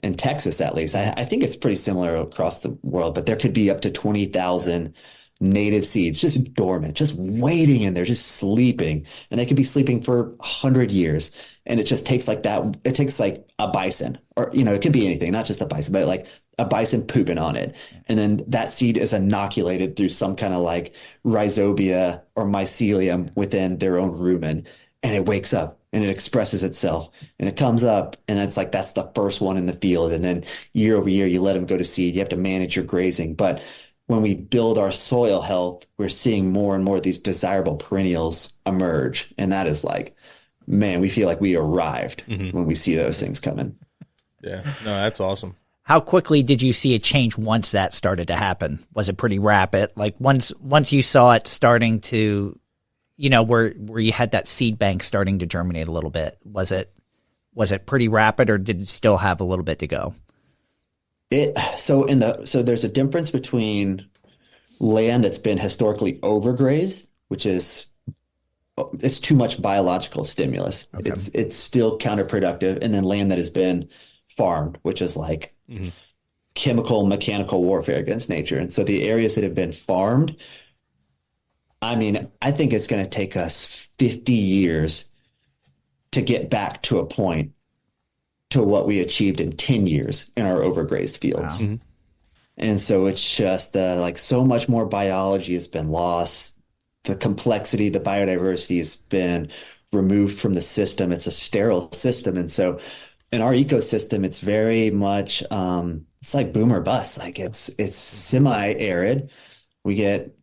in Texas, at least, I think it's pretty similar across the world, but there could be up to 20,000 native seeds just dormant, just waiting in there, just sleeping. And they could be sleeping for 100 years. And it just takes like that. It takes like a bison, or, it could be anything, not just a bison, but like a bison pooping on it. And then that seed is inoculated through some kind of like rhizobia or mycelium within their own rumen. And it wakes up and it expresses itself and it comes up. And it's like, that's the first one in the field. And then year over year, you let them go to seed. You have to manage your grazing. But when we build our soil health, we're seeing more and more of these desirable perennials emerge. And that is like, man, we feel like we arrived when we see those things coming. Yeah, no, that's awesome. How quickly did you see a change once that started to happen? Was it pretty rapid? Like once you saw it starting to, where you had that seed bank starting to germinate a little bit, was it pretty rapid, or did it still have a little bit to go? So there's a difference between land that's been historically overgrazed, which is it's too much biological stimulus. Okay. It's still counterproductive, and then land that has been farmed, which is like chemical, mechanical warfare against nature. And so the areas that have been farmed, I mean, I think it's going to take us 50 years to get back to a point to what we achieved in 10 years in our overgrazed fields. Wow. And so it's just like so much more biology has been lost. The complexity, the biodiversity has been removed from the system. It's a sterile system. And so in our ecosystem, it's very much, it's like boom or bust. Like it's semi-arid. We get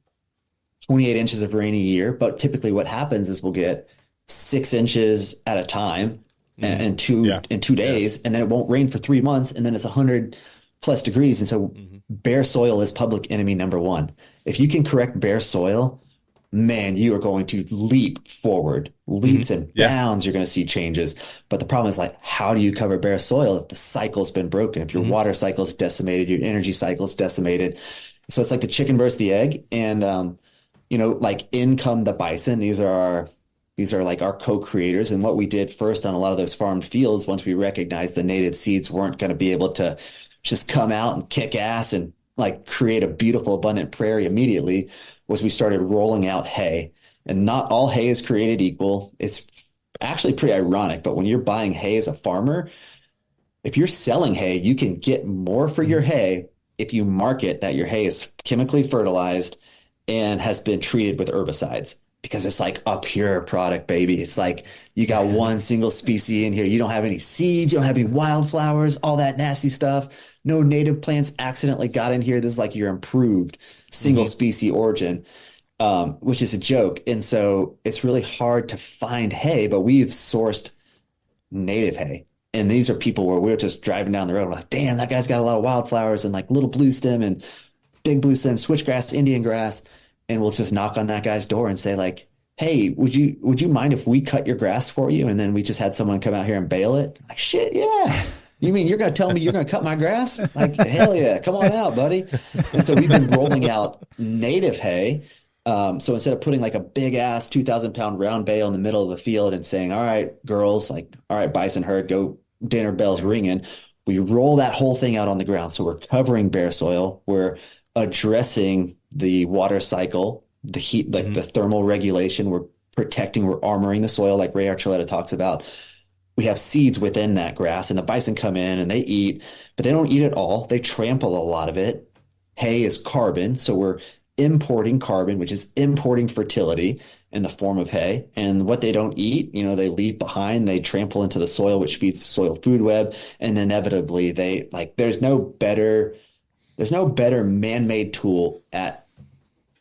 28 inches of rain a year, but typically what happens is we'll get 6 inches at a time in 2 days, and then it won't rain for 3 months, and then it's 100+ degrees. And so bare soil is public enemy number one. If you can correct bare soil, man, you are going to leap forward, leaps and bounds. You're going to see changes. But the problem is like, how do you cover bare soil if the cycle's been broken, if your water cycle is decimated, your energy cycle is decimated? So it's like the chicken versus the egg. And, like in come the bison. These are like our co-creators. And what we did first on a lot of those farmed fields, once we recognized the native seeds weren't going to be able to just come out and kick ass and like create a beautiful, abundant prairie immediately, was we started rolling out hay. And not all hay is created equal. It's actually pretty ironic, but when you're buying hay as a farmer, if you're selling hay, you can get more for your hay if you market that your hay is chemically fertilized and has been treated with herbicides, because it's like a pure product, baby. It's like you got one single species in here. You don't have any seeds. You don't have any wildflowers, all that nasty stuff. No native plants accidentally got in here. This is like your improved single species origin, which is a joke. And so it's really hard to find hay, but we've sourced native hay. And these are people where we're just driving down the road. We're like, damn, that guy's got a lot of wildflowers and like little blue stem and big blue stem, switchgrass, Indian grass. and we'll just knock on that guy's door and say like, hey, would you mind if we cut your grass for you? And then we just had someone come out here and bale it. Like, shit, yeah. You mean you're going to tell me you're going to cut my grass? Like, hell yeah, come on out, buddy. And so we've been rolling out native hay. So instead of putting like a big ass 2,000-pound round bale in the middle of the field and saying, all right, girls, like, all right, bison herd, go, dinner bells ringing, we roll that whole thing out on the ground. So we're covering bare soil. We're addressing the water cycle, the heat, like the thermal regulation. We're protecting, we're armoring the soil like Ray Archuleta talks about. We have seeds within that grass, and the bison come in and they eat, but they don't eat it all. They trample a lot of it. Hay is carbon, so we're importing carbon, which is importing fertility in the form of hay. And what they don't eat, they leave behind, they trample into the soil, which feeds the soil food web. And inevitably there's no better man-made tool at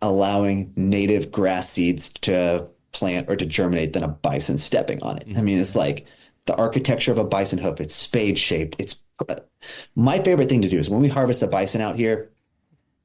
allowing native grass seeds to plant or to germinate than a bison stepping on it. I mean, it's like the architecture of a bison hoof. It's spade shaped. It's my favorite thing to do is when we harvest a bison out here,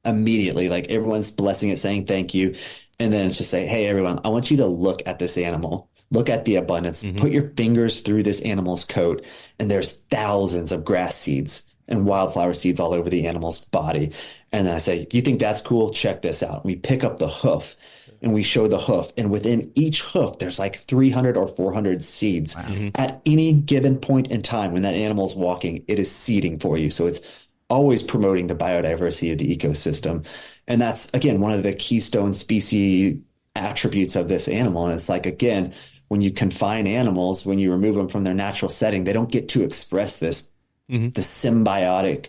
immediately, like everyone's blessing it, saying thank you. And then it's just say, hey, everyone, I want you to look at this animal. Look at the abundance. Put your fingers through this animal's coat. And there's thousands of grass seeds and wildflower seeds all over the animal's body. And then I say, you think that's cool? Check this out. We pick up the hoof and we show the hoof. And within each hoof, there's like 300 or 400 seeds. At any given point in time when that animal's walking, it is seeding for you. So it's always promoting the biodiversity of the ecosystem. And that's, again, one of the keystone species attributes of this animal. And it's like, again, when you confine animals, when you remove them from their natural setting, they don't get to express this, the symbiotic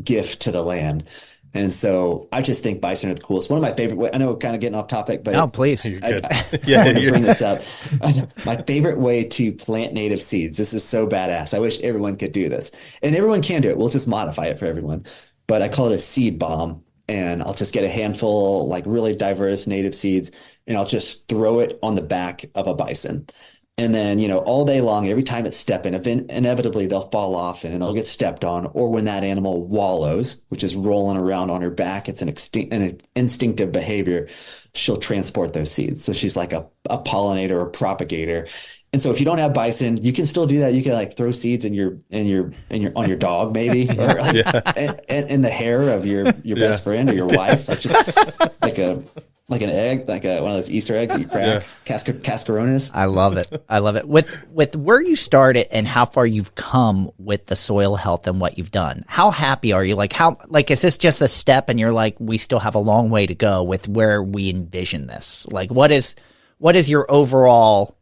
gift to the land. And so I just think bison are the coolest. One of my favorite, I know we're kind of getting off topic, but no, please. You're good. I want to bring this up. My favorite way to plant native seeds. This is so badass. I wish everyone could do this, and everyone can do it. We'll just modify it for everyone. But I call it a seed bomb, and I'll just get a handful, like really diverse native seeds, and I'll just throw it on the back of a bison. And then, all day long, every time it's stepping, inevitably they'll fall off and they'll get stepped on. Or when that animal wallows, which is rolling around on her back, it's an instinctive behavior. She'll transport those seeds. So she's like a pollinator or propagator. And so if you don't have bison, you can still do that. You can like throw seeds on your dog, maybe, or in the hair of your best friend or your wife, like just like an egg, like one of those Easter eggs that you crack, cascarones. I love it. I love it. With where you started and how far you've come with the soil health and what you've done, how happy are you? Is this just a step and you're like, we still have a long way to go with where we envision this? Like, what is your overall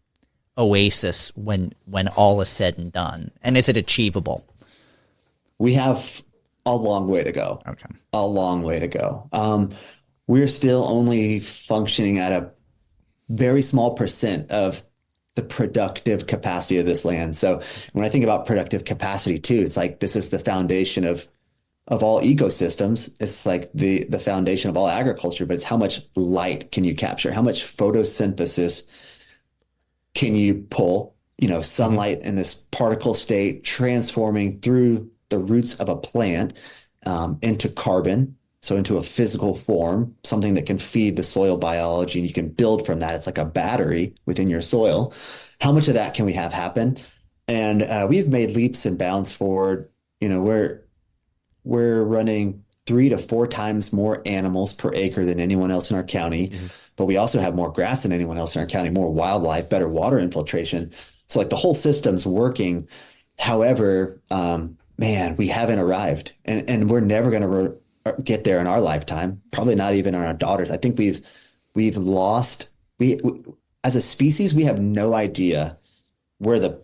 oasis when all is said and done? And is it achievable? We have a long way to go. Okay. A long way to go. We're still only functioning at a very small percent of the productive capacity of this land. So when I think about productive capacity too, it's like this is the foundation of all ecosystems. It's like the foundation of all agriculture, but it's how much light can you capture? How much photosynthesis can you pull? Sunlight in this particle state transforming through the roots of a plant into carbon. So into a physical form, something that can feed the soil biology, and you can build from that. It's like a battery within your soil. How much of that can we have happen? And we've made leaps and bounds forward. We're running 3 to 4 times more animals per acre than anyone else in our county, but we also have more grass than anyone else in our county, more wildlife, better water infiltration. So like the whole system's working. However, we haven't arrived, and we're never going to get there in our lifetime, probably not even on our daughters. I think we've lost, we as a species, we have no idea where the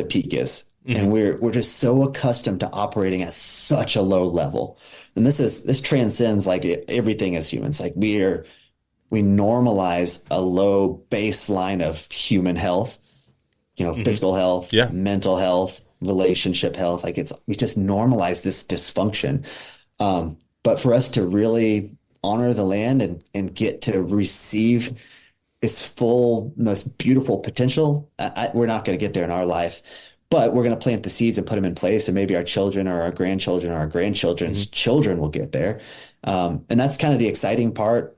peak is. And we're just so accustomed to operating at such a low level. And this transcends like everything as humans. Like we normalize a low baseline of human health, physical health, mental health, relationship health. Like we just normalize this dysfunction. But for us to really honor the land and get to receive its full, most beautiful potential, we're not going to get there in our life. But we're going to plant the seeds and put them in place, and maybe our children or our grandchildren or our grandchildren's children will get there. And that's kind of the exciting part.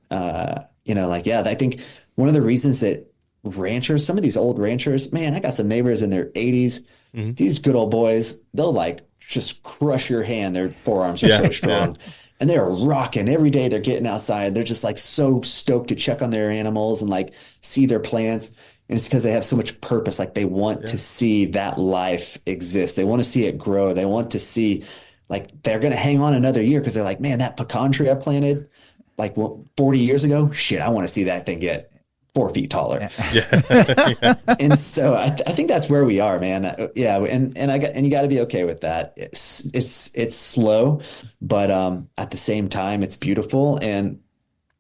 like, yeah, I think one of the reasons that ranchers, some of these old ranchers, man, I got some neighbors in their 80s. These good old boys, they'll like just crush your hand. Their forearms are so strong. And they're rocking every day. They're getting outside. They're just like so stoked to check on their animals and like see their plants. And it's because they have so much purpose. Like they want to see that life exist. They want to see it grow. They want to see, like, they're going to hang on another year because they're like, man, that pecan tree I planted like 40 years ago, shit, I want to see that thing get 4 feet taller. And so I think that's where we are, man. Yeah. And you got to be okay with that. It's slow, but at the same time, it's beautiful. And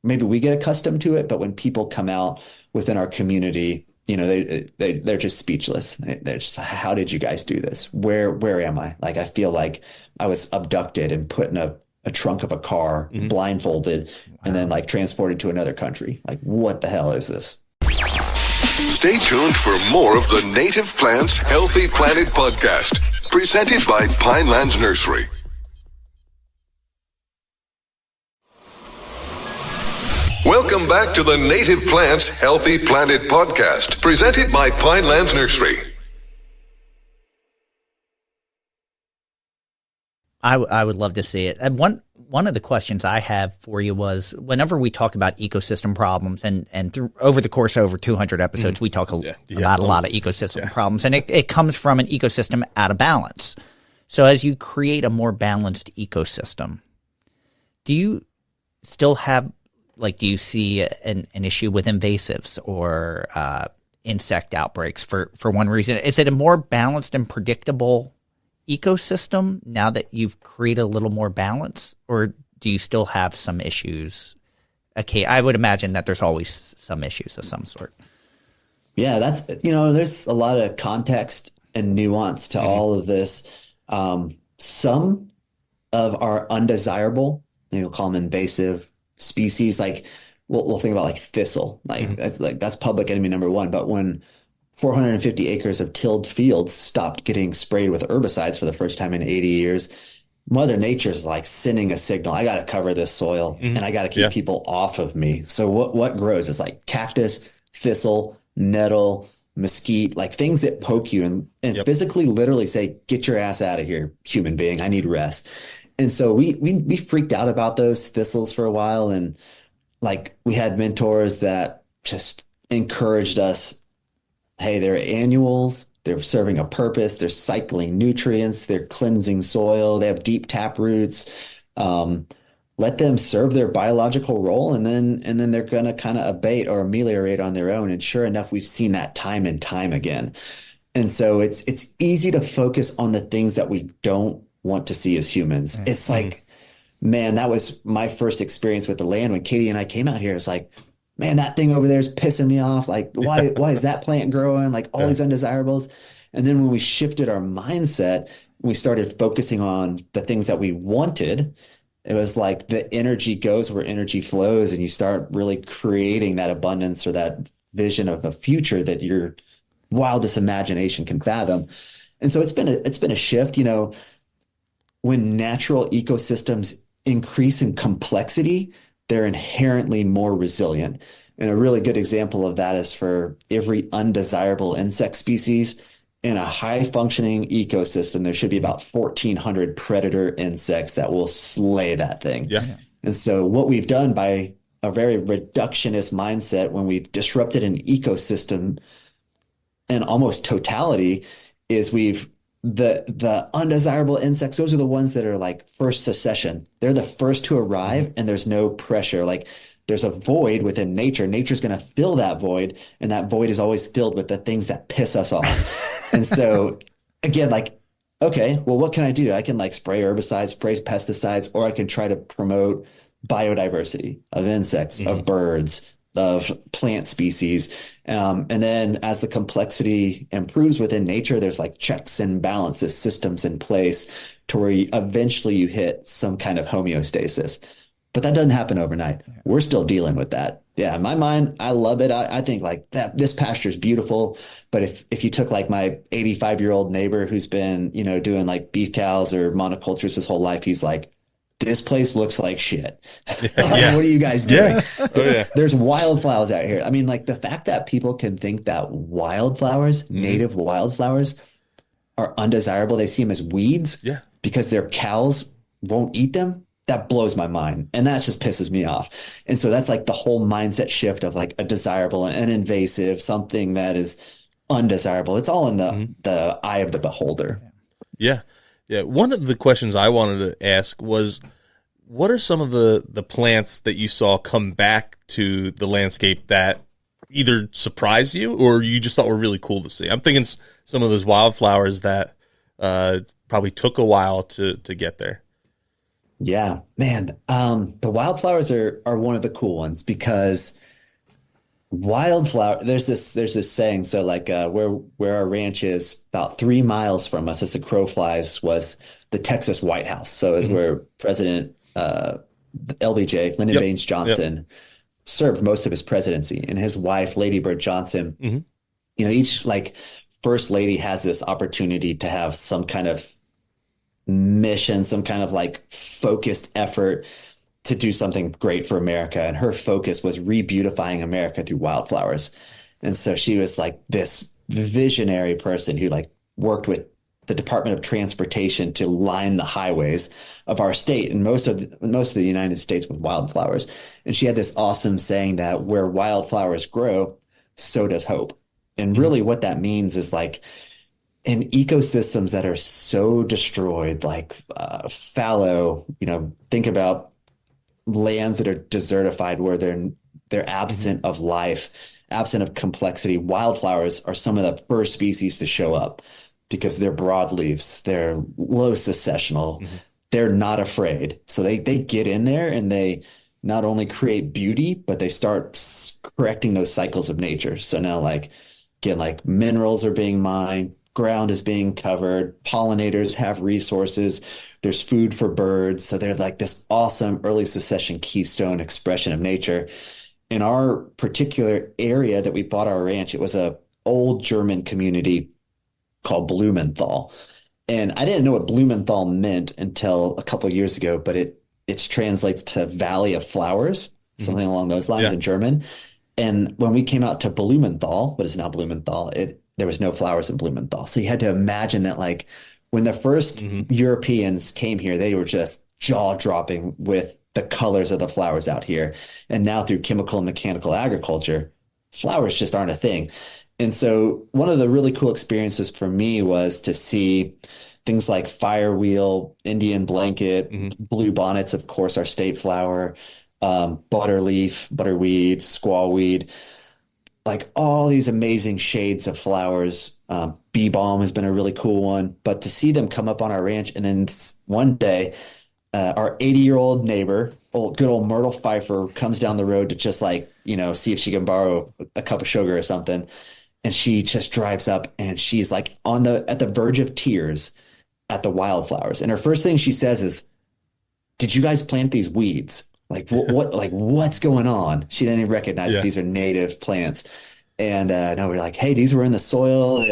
maybe we get accustomed to it, but when people come out within our community, they're just speechless. They're just, how did you guys do this? Where am I? Like, I feel like I was abducted and put in a trunk of a car, blindfolded, and then like transported to another country. Like, what the hell is this? Stay tuned for more of the Native Plants Healthy Planet podcast, presented by Pinelands Nursery. Welcome back to the Native Plants Healthy Planet podcast, presented by Pinelands Nursery. I would love to see it. And one of the questions I have for you was, whenever we talk about ecosystem problems, and over the course of over 200 episodes, we talk about a lot of ecosystem problems, and it comes from an ecosystem out of balance. So as you create a more balanced ecosystem, do you still have, like, do you see an issue with invasives or insect outbreaks for one reason? Is it a more balanced and predictable ecosystem now that you've created a little more balance, or do you still have some issues? Okay, I would imagine that there's always some issues of some sort. Yeah, that's, there's a lot of context and nuance to all of this. Some of our undesirable, call them invasive species, like we'll think about like thistle, that's public enemy number one. But when 450 acres of tilled fields stopped getting sprayed with herbicides for the first time in 80 years, Mother Nature's like sending a signal. I got to cover this soil and I got to keep people off of me. So what grows is like cactus, thistle, nettle, mesquite, like things that poke you and physically literally say, get your ass out of here, human being. I need rest. And so we freaked out about those thistles for a while. And like we had mentors that just encouraged us, hey, they're annuals, they're serving a purpose, they're cycling nutrients, they're cleansing soil, they have deep tap roots. Let them serve their biological role, and then they're going to kind of abate or ameliorate on their own. And sure enough, we've seen that time and time again. And so it's easy to focus on the things that we don't want to see as humans. It's like, man, that was my first experience with the land when Katie and I came out here. It's like, man, that thing over there is pissing me off. Like, why is that plant growing? Like all these undesirables. And then when we shifted our mindset, we started focusing on the things that we wanted. It was like the energy goes where energy flows, and you start really creating that abundance or that vision of a future that your wildest imagination can fathom. And so it's been a shift. When natural ecosystems increase in complexity, they're inherently more resilient. And a really good example of that is for every undesirable insect species in a high functioning ecosystem, there should be about 1,400 predator insects that will slay that thing. Yeah. And so what we've done by a very reductionist mindset, when we've disrupted an ecosystem in almost totality, is the undesirable insects, those are the ones that are like first secession. They're the first to arrive, and there's no pressure. Like there's a void within nature. Nature's going to fill that void, and that void is always filled with the things that piss us off. And so again, like, okay, well, what can I do? I can like spray herbicides, spray pesticides, or I can try to promote biodiversity of insects, of birds, of plant species. And then as the complexity improves within nature, there's like checks and balances, systems in place to where eventually you hit some kind of homeostasis. But that doesn't happen overnight. We're still dealing with that. Yeah, in my mind, I love it. I think like that this pasture is beautiful. But if you took like my 85-year-old neighbor who's been, doing like beef cows or monocultures his whole life, he's like, this place looks like shit. What are you guys doing? There's wildflowers out here. I mean, like the fact that people can think that wildflowers, native wildflowers, are undesirable. They see them as weeds because their cows won't eat them. That blows my mind. And that just pisses me off. And so that's like the whole mindset shift of like a desirable and invasive, something that is undesirable. It's all in the eye of the beholder. Yeah. Yeah. One of the questions I wanted to ask was, what are some of the plants that you saw come back to the landscape that either surprised you or you just thought were really cool to see? I'm thinking some of those wildflowers that probably took a while to get there. Yeah, man. The wildflowers are one of the cool ones because wildflower, there's this saying. So like where our ranch is, about 3 miles from us as the crow flies, was the Texas White House. So is where President LBJ, Lyndon Baines Johnson, served most of his presidency, and his wife, Lady Bird Johnson. You know, each like first lady has this opportunity to have some kind of mission, some kind of like focused effort to do something great for America. And her focus was re-beautifying America through wildflowers. And so she was like this visionary person who like worked with the Department of Transportation to line the highways of our state and most of the United States with wildflowers. And she had this awesome saying that where wildflowers grow, so does hope. And really what that means is like in ecosystems that are so destroyed, like fallow, you know, think about lands that are desertified where they're absent of life, absent of complexity. Wildflowers are some of the first species to show up because they're broadleaves, they're low successional, they're not afraid. So they get in there and they not only create beauty, but they start correcting those cycles of nature. So now like, again, like minerals are being mined, ground is being covered, pollinators have resources, there's food for birds. So they're like this awesome early succession keystone expression of nature. In our particular area that we bought our ranch, it was a old German community called Blumenthal. And I didn't know what Blumenthal meant until a couple of years ago, but it translates to Valley of Flowers, something along those lines in German. And when we came out to Blumenthal, what is now Blumenthal, there was no flowers in Blumenthal. So you had to imagine that like when the first Europeans came here, they were just jaw-dropping with the colors of the flowers out here. And now through chemical and mechanical agriculture, flowers just aren't a thing. And so one of the really cool experiences for me was to see things like firewheel, Indian blanket, blue bonnets, of course, our state flower, butterleaf, butterweed, squawweed, like all these amazing shades of flowers. Bee balm has been a really cool one, but to see them come up on our ranch and then one day our 80-year-old neighbor, good old Myrtle Pfeiffer, comes down the road to just like, you know, see if she can borrow a cup of sugar or something. And she just drives up and she's like at the verge of tears at the wildflowers. And her first thing she says is, "Did you guys plant these weeds? Like what's going on?" She didn't even recognize that these are native plants. And no, we're like, "Hey, these were in the soil.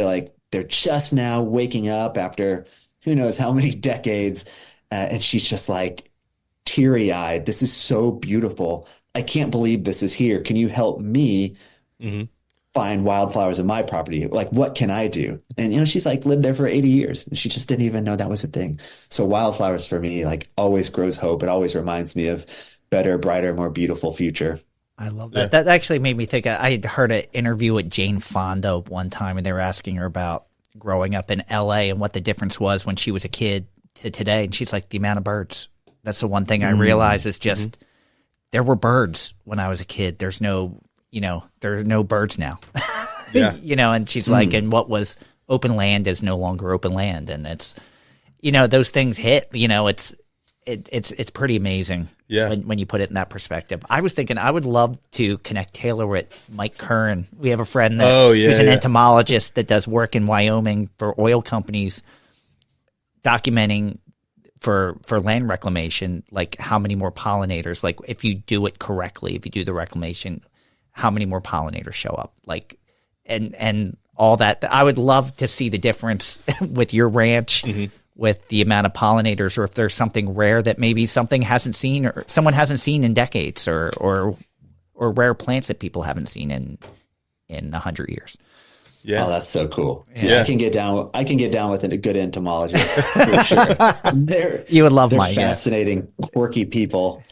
They're just now waking up after who knows how many decades." And she's just like teary-eyed. "This is so beautiful. I can't believe this is here. Can you help me find wildflowers in my property? Like, what can I do?" And, you know, she's like lived there for 80 years and she just didn't even know that was a thing. So wildflowers for me, like always grows hope. It always reminds me of better, brighter, more beautiful future. I love that. That actually made me think. I had heard an interview with Jane Fonda one time and they were asking her about growing up in LA and what the difference was when she was a kid to today. And she's like, the amount of birds. That's the one thing I realized is just there were birds when I was a kid. There's no birds now. You know, and she's like, and what was open land is no longer open land. And it's, you know, those things hit, you know, it's pretty amazing when you put it in that perspective. I was thinking I would love to connect Taylor with Mike Curran. We have a friend who's an entomologist that does work in Wyoming for oil companies, documenting for land reclamation, like how many more pollinators, like if you do it correctly, if you do the reclamation, how many more pollinators show up, like, and all that. I would love to see the difference with your ranch with the amount of pollinators, or if there's something rare that maybe someone hasn't seen in decades, or rare plants that people haven't seen in 100 years. Yeah. Oh, that's so cool. Yeah. I can get down with a good entomologist for sure. You would love they're Mike. Fascinating, quirky people.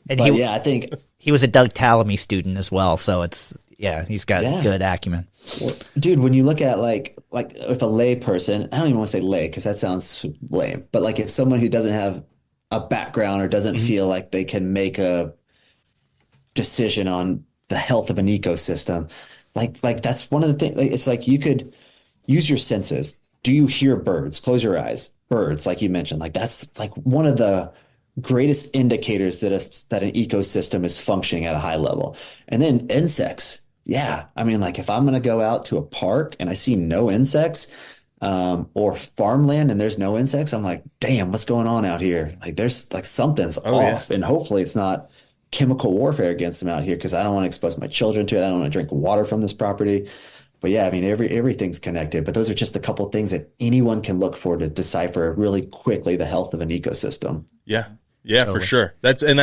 And I think he was a Doug Tallamy student as well. So he's got good acumen. Well, dude, when you look at like if a lay person, I don't even want to say lay because that sounds lame, but like if someone who doesn't have a background or doesn't feel like they can make a decision on the health of an ecosystem, like that's one of the things. Like, it's like you could use your senses. Do you hear birds? Close your eyes. Birds, like you mentioned, like that's like one of the greatest indicators that an ecosystem is functioning at a high level. And then insects. Yeah. I mean, like if I'm going to go out to a park and I see no insects, or farmland and there's no insects, I'm like, damn, what's going on out here? Like there's like something's off. And hopefully it's not chemical warfare against them out here, because I don't want to expose my children to it. I don't want to drink water from this property. But yeah, I mean, everything's connected. But those are just a couple of things that anyone can look for to decipher really quickly the health of an ecosystem. Yeah. Yeah, for sure. That's we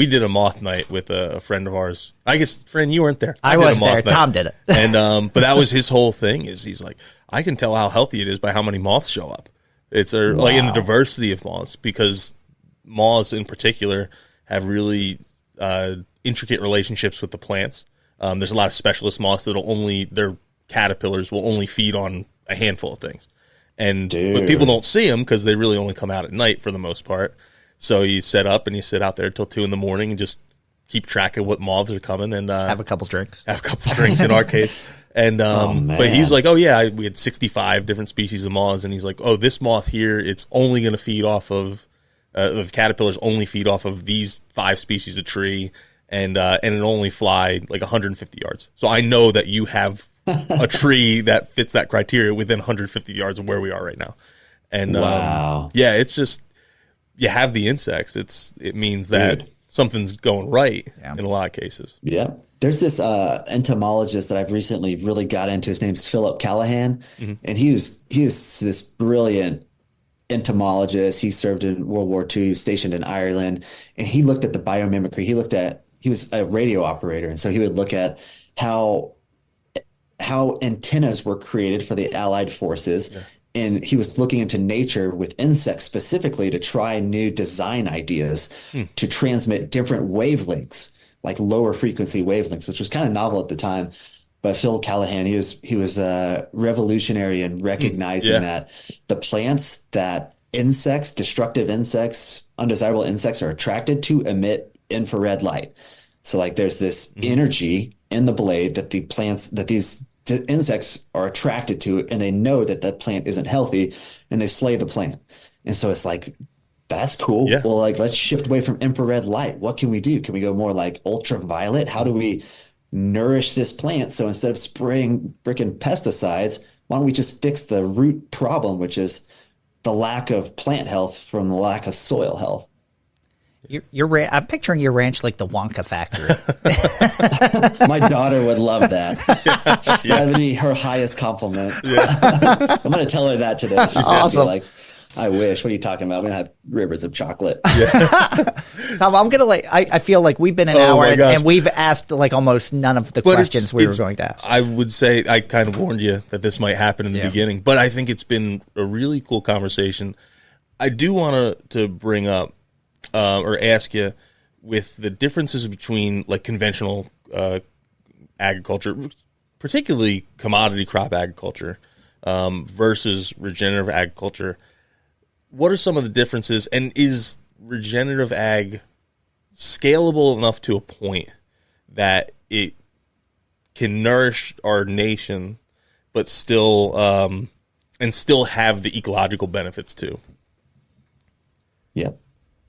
did a moth night with a friend of ours. I guess, Fran, you weren't there. I was there. Tom did it. And but that was his whole thing, is he's like, I can tell how healthy it is by how many moths show up. It's like in the diversity of moths, because moths in particular have really intricate relationships with the plants. There's a lot of specialist moths their caterpillars will only feed on a handful of things. But people don't see them because they really only come out at night for the most part. So you set up and you sit out there till 2 a.m. and just keep track of what moths are coming and have a couple drinks. Have a couple drinks in our case. And but he's like, oh yeah, we had 65 different species of moths, and he's like, oh, this moth here, it's only going to feed off of the caterpillars only feed off of these 5 species of tree, and it only fly like 150 yards. So I know that you have a tree that fits that criteria within 150 yards of where we are right now. And yeah, it's just, you have the insects. It means that something's going right in a lot of cases. Yeah. There's this entomologist that I've recently really got into. His name's Philip Callahan. And he was this brilliant entomologist. He served in World War II. He was stationed in Ireland, and he looked at the biomimicry. He was a radio operator. And so he would look at how antennas were created for the Allied forces. Yeah. And he was looking into nature with insects specifically to try new design ideas to transmit different wavelengths, like lower frequency wavelengths, which was kind of novel at the time. But Phil Callahan, he was revolutionary in recognizing that the plants that destructive insects, undesirable insects are attracted to emit infrared light. So like there's this energy in the blade that these insects are attracted to, and they know that plant isn't healthy, and they slay the plant. And so it's like, that's cool. Yeah. Well, like, let's shift away from infrared light. What can we do? Can we go more like ultraviolet? How do we nourish this plant? So instead of spraying freaking pesticides, why don't we just fix the root problem, which is the lack of plant health from the lack of soil health? I'm picturing your ranch like the Wonka factory. My daughter would love that. That would be her highest compliment. I'm going to tell her that today. She's going to be like, I wish. What are you talking about? I'm going to have rivers of chocolate. Tom, I feel like we've been an hour and we've asked like almost none of the questions we were going to ask. I would say I kind of warned you that this might happen in the beginning, but I think it's been a really cool conversation. I do want to bring up or ask you, with the differences between like conventional agriculture, particularly commodity crop agriculture, versus regenerative agriculture, what are some of the differences, and is regenerative ag scalable enough to a point that it can nourish our nation, but still have the ecological benefits too? Yep.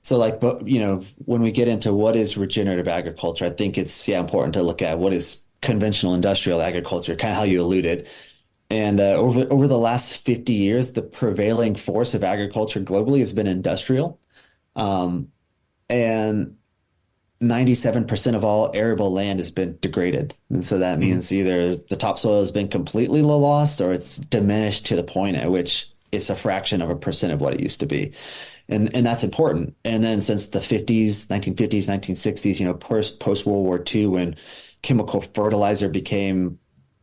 So like, but when we get into what is regenerative agriculture, I think it's important to look at what is conventional industrial agriculture, kind of how you alluded. And over the last 50 years, the prevailing force of agriculture globally has been industrial. And 97% of all arable land has been degraded. And so that means either the topsoil has been completely lost, or it's diminished to the point at which it's a fraction of a percent of what it used to be. And that's important. And then since the 1950s, 1960s, post World War II, when chemical fertilizer became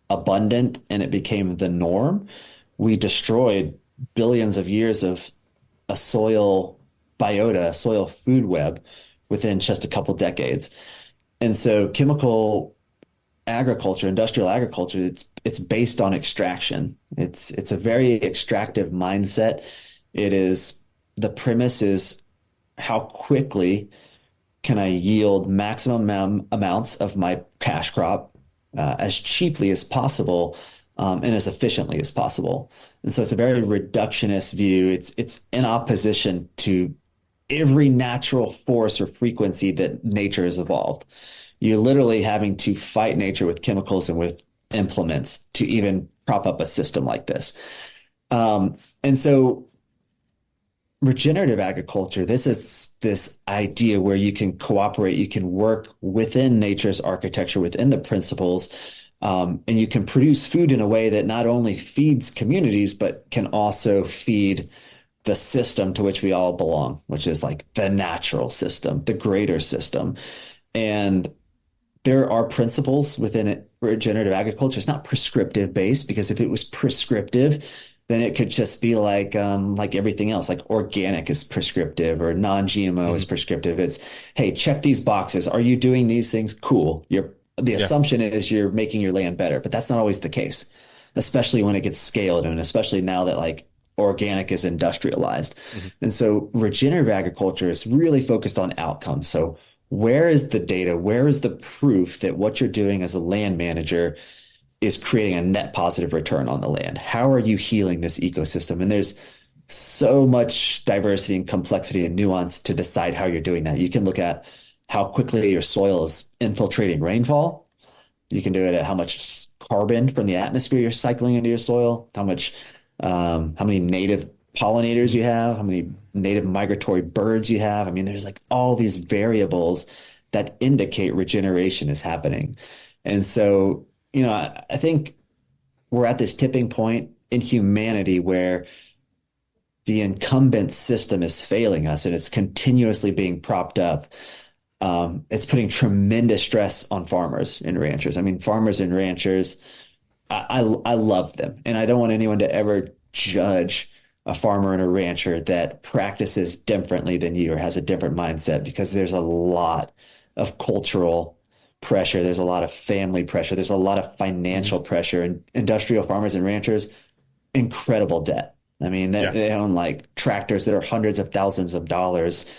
abundant and it became the norm, we destroyed billions of years of a soil biota, a soil food web within just a couple decades. And so chemical agriculture, industrial agriculture, it's based on extraction. It's a very extractive mindset. The premise is how quickly can I yield maximum amounts of my cash crop as cheaply as possible and as efficiently as possible. And so it's a very reductionist view. It's in opposition to every natural force or frequency that nature has evolved. You're literally having to fight nature with chemicals and with implements to even prop up a system like this. And so regenerative agriculture, this is this idea where you can cooperate, you can work within nature's architecture, within the principles, and you can produce food in a way that not only feeds communities, but can also feed the system to which we all belong, which is like the natural system, the greater system. And there are principles within it. Regenerative agriculture is not prescriptive based, because if it was prescriptive, then it could just be like everything else, like organic is prescriptive or non-GMO is prescriptive. It's, hey, check these boxes. Are you doing these things? Cool. The assumption is you're making your land better, but that's not always the case, especially when it gets scaled, and especially now that like organic is industrialized. And so regenerative agriculture is really focused on outcomes. So where is the data? Where is the proof that what you're doing as a land manager is creating a net positive return on the land? How are you healing this ecosystem? And there's so much diversity and complexity and nuance to decide how you're doing that. You can look at how quickly your soil is infiltrating rainfall. You can do it at how much carbon from the atmosphere you're cycling into your soil, how many native pollinators you have, how many native migratory birds you have. I mean, there's like all these variables that indicate regeneration is happening. And so, I think we're at this tipping point in humanity where the incumbent system is failing us and it's continuously being propped up. It's putting tremendous stress on farmers and ranchers. I mean, farmers and ranchers, I love them. And I don't want anyone to ever judge a farmer and a rancher that practices differently than you or has a different mindset, because there's a lot of cultural pressure. There's a lot of family pressure. There's a lot of financial pressure. And industrial farmers and ranchers, incredible debt. I mean, they own like tractors that are hundreds of thousands of dollars.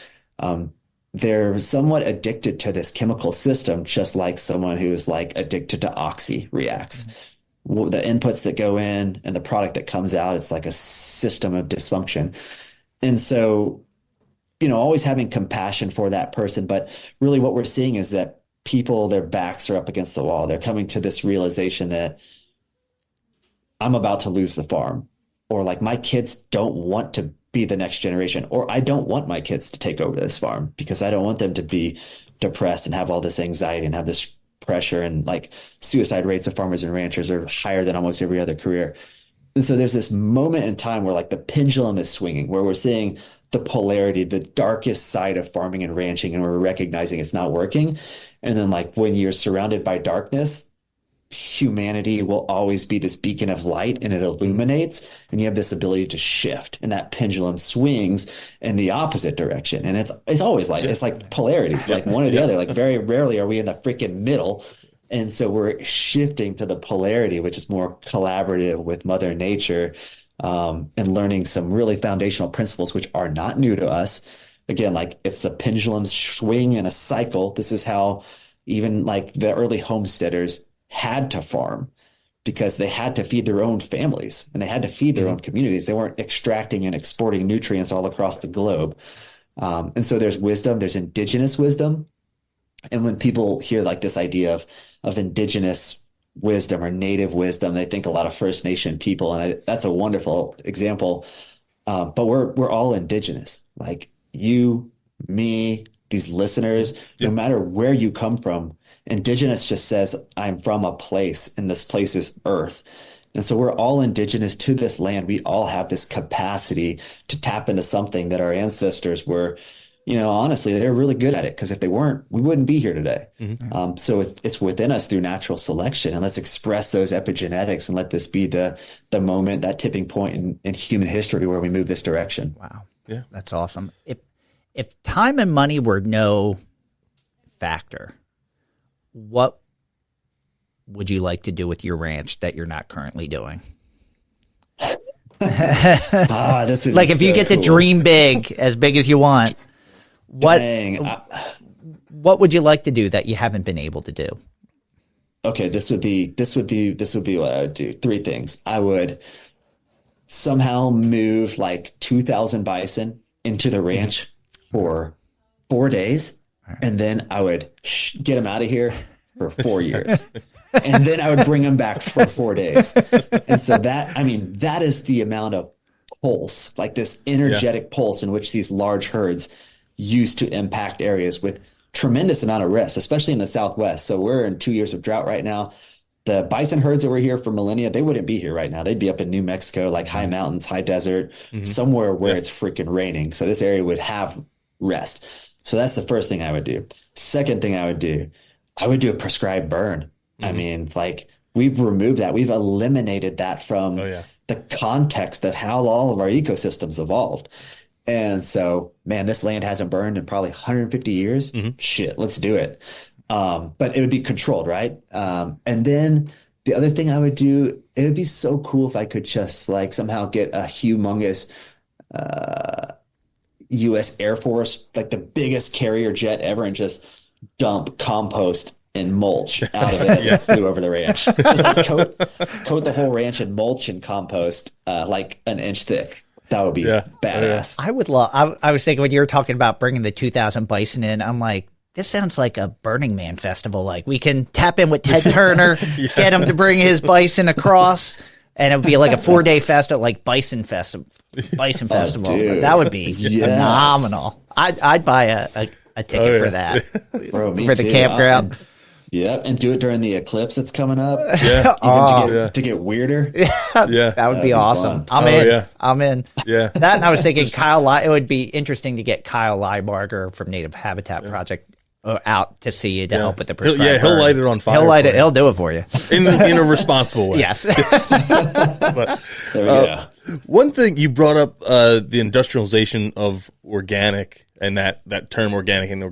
They're somewhat addicted to this chemical system, just like someone who is like addicted to oxy reacts. The inputs that go in and the product that comes out, it's like a system of dysfunction. And so, always having compassion for that person. But really what we're seeing is that people, their backs are up against the wall. They're coming to this realization that I'm about to lose the farm, or like my kids don't want to be the next generation, or I don't want my kids to take over this farm because I don't want them to be depressed and have all this anxiety and have this pressure. And like suicide rates of farmers and ranchers are higher than almost every other career. And so there's this moment in time where like the pendulum is swinging, where we're seeing the polarity, the darkest side of farming and ranching, and we're recognizing it's not working. And then like when you're surrounded by darkness, humanity will always be this beacon of light, and it illuminates, and you have this ability to shift, and that pendulum swings in the opposite direction. And it's always like, it's like polarities, like one or the other. Like very rarely are we in the freaking middle. And so we're shifting to the polarity, which is more collaborative with Mother Nature, and learning some really foundational principles, which are not new to us. Again, like it's a pendulum swing in a cycle. This is how even like the early homesteaders had to farm, because they had to feed their own families and they had to feed their own communities. They weren't extracting and exporting nutrients all across the globe. And so there's wisdom, there's indigenous wisdom. And when people hear like this idea of indigenous wisdom or native wisdom, they think a lot of First Nation people. And that's a wonderful example. But we're all indigenous, like you, me, these listeners, no matter where you come from. Indigenous just says, I'm from a place, and this place is Earth. And so we're all indigenous to this land. We all have this capacity to tap into something that our ancestors were, honestly, they're really good at it, because if they weren't, we wouldn't be here today. So it's within us through natural selection, and let's express those epigenetics and let this be the moment, that tipping point in human history where we move this direction. Wow. Yeah. That's awesome. If time and money were no factor, what would you like to do with your ranch that you're not currently doing? This is like if you get to dream big as you want, what would you like to do that you haven't been able to do? Okay, this would be what I would do. Three things. I would somehow move like 2,000 bison into the ranch for 4 days, and then I would get them out of here for 4 years. And then I would bring them back for 4 days. And so that is the amount of pulse, like this energetic pulse in which these large herds used to impact areas with tremendous amount of risk, especially in the Southwest. So we're in 2 years of drought right now. The bison herds that were here for millennia, they wouldn't be here right now. They'd be up in New Mexico, like high mountains, high desert, somewhere where it's freaking raining. So this area would have rest. So that's the first thing I would do. Second thing I would do a prescribed burn. I mean, like, we've removed that. We've eliminated that from the context of how all of our ecosystems evolved. And so, man, this land hasn't burned in probably 150 years. Shit, let's do it. But it would be controlled, right? And then the other thing I would do, it would be so cool if I could just like somehow get a humongous U.S. Air Force, like the biggest carrier jet ever, and just dump compost and mulch out of it as it flew over the ranch. Just like coat the whole ranch in mulch and compost, like an inch thick. That would be badass. I would love. I was thinking when you were talking about bringing the 2,000 bison in, I'm like, this sounds like a Burning Man festival. Like, we can tap in with Ted Turner, get him to bring his bison across, and it would be like a 4-day festival, like Bison Festival. Dude. That would be phenomenal. I'd buy a ticket for that. Bro, me for the too. campground. And do it during the eclipse that's coming up. To get weirder. That would be awesome. I'm in. Yeah. That, and I was thinking it would be interesting to get Kyle Leibarger from Native Habitat Project out to see you to help with the prescribed he'll light it on fire. He'll do it for you in a responsible way. Yes. But, there we go. One thing you brought up, the industrialization of organic, and that term organic and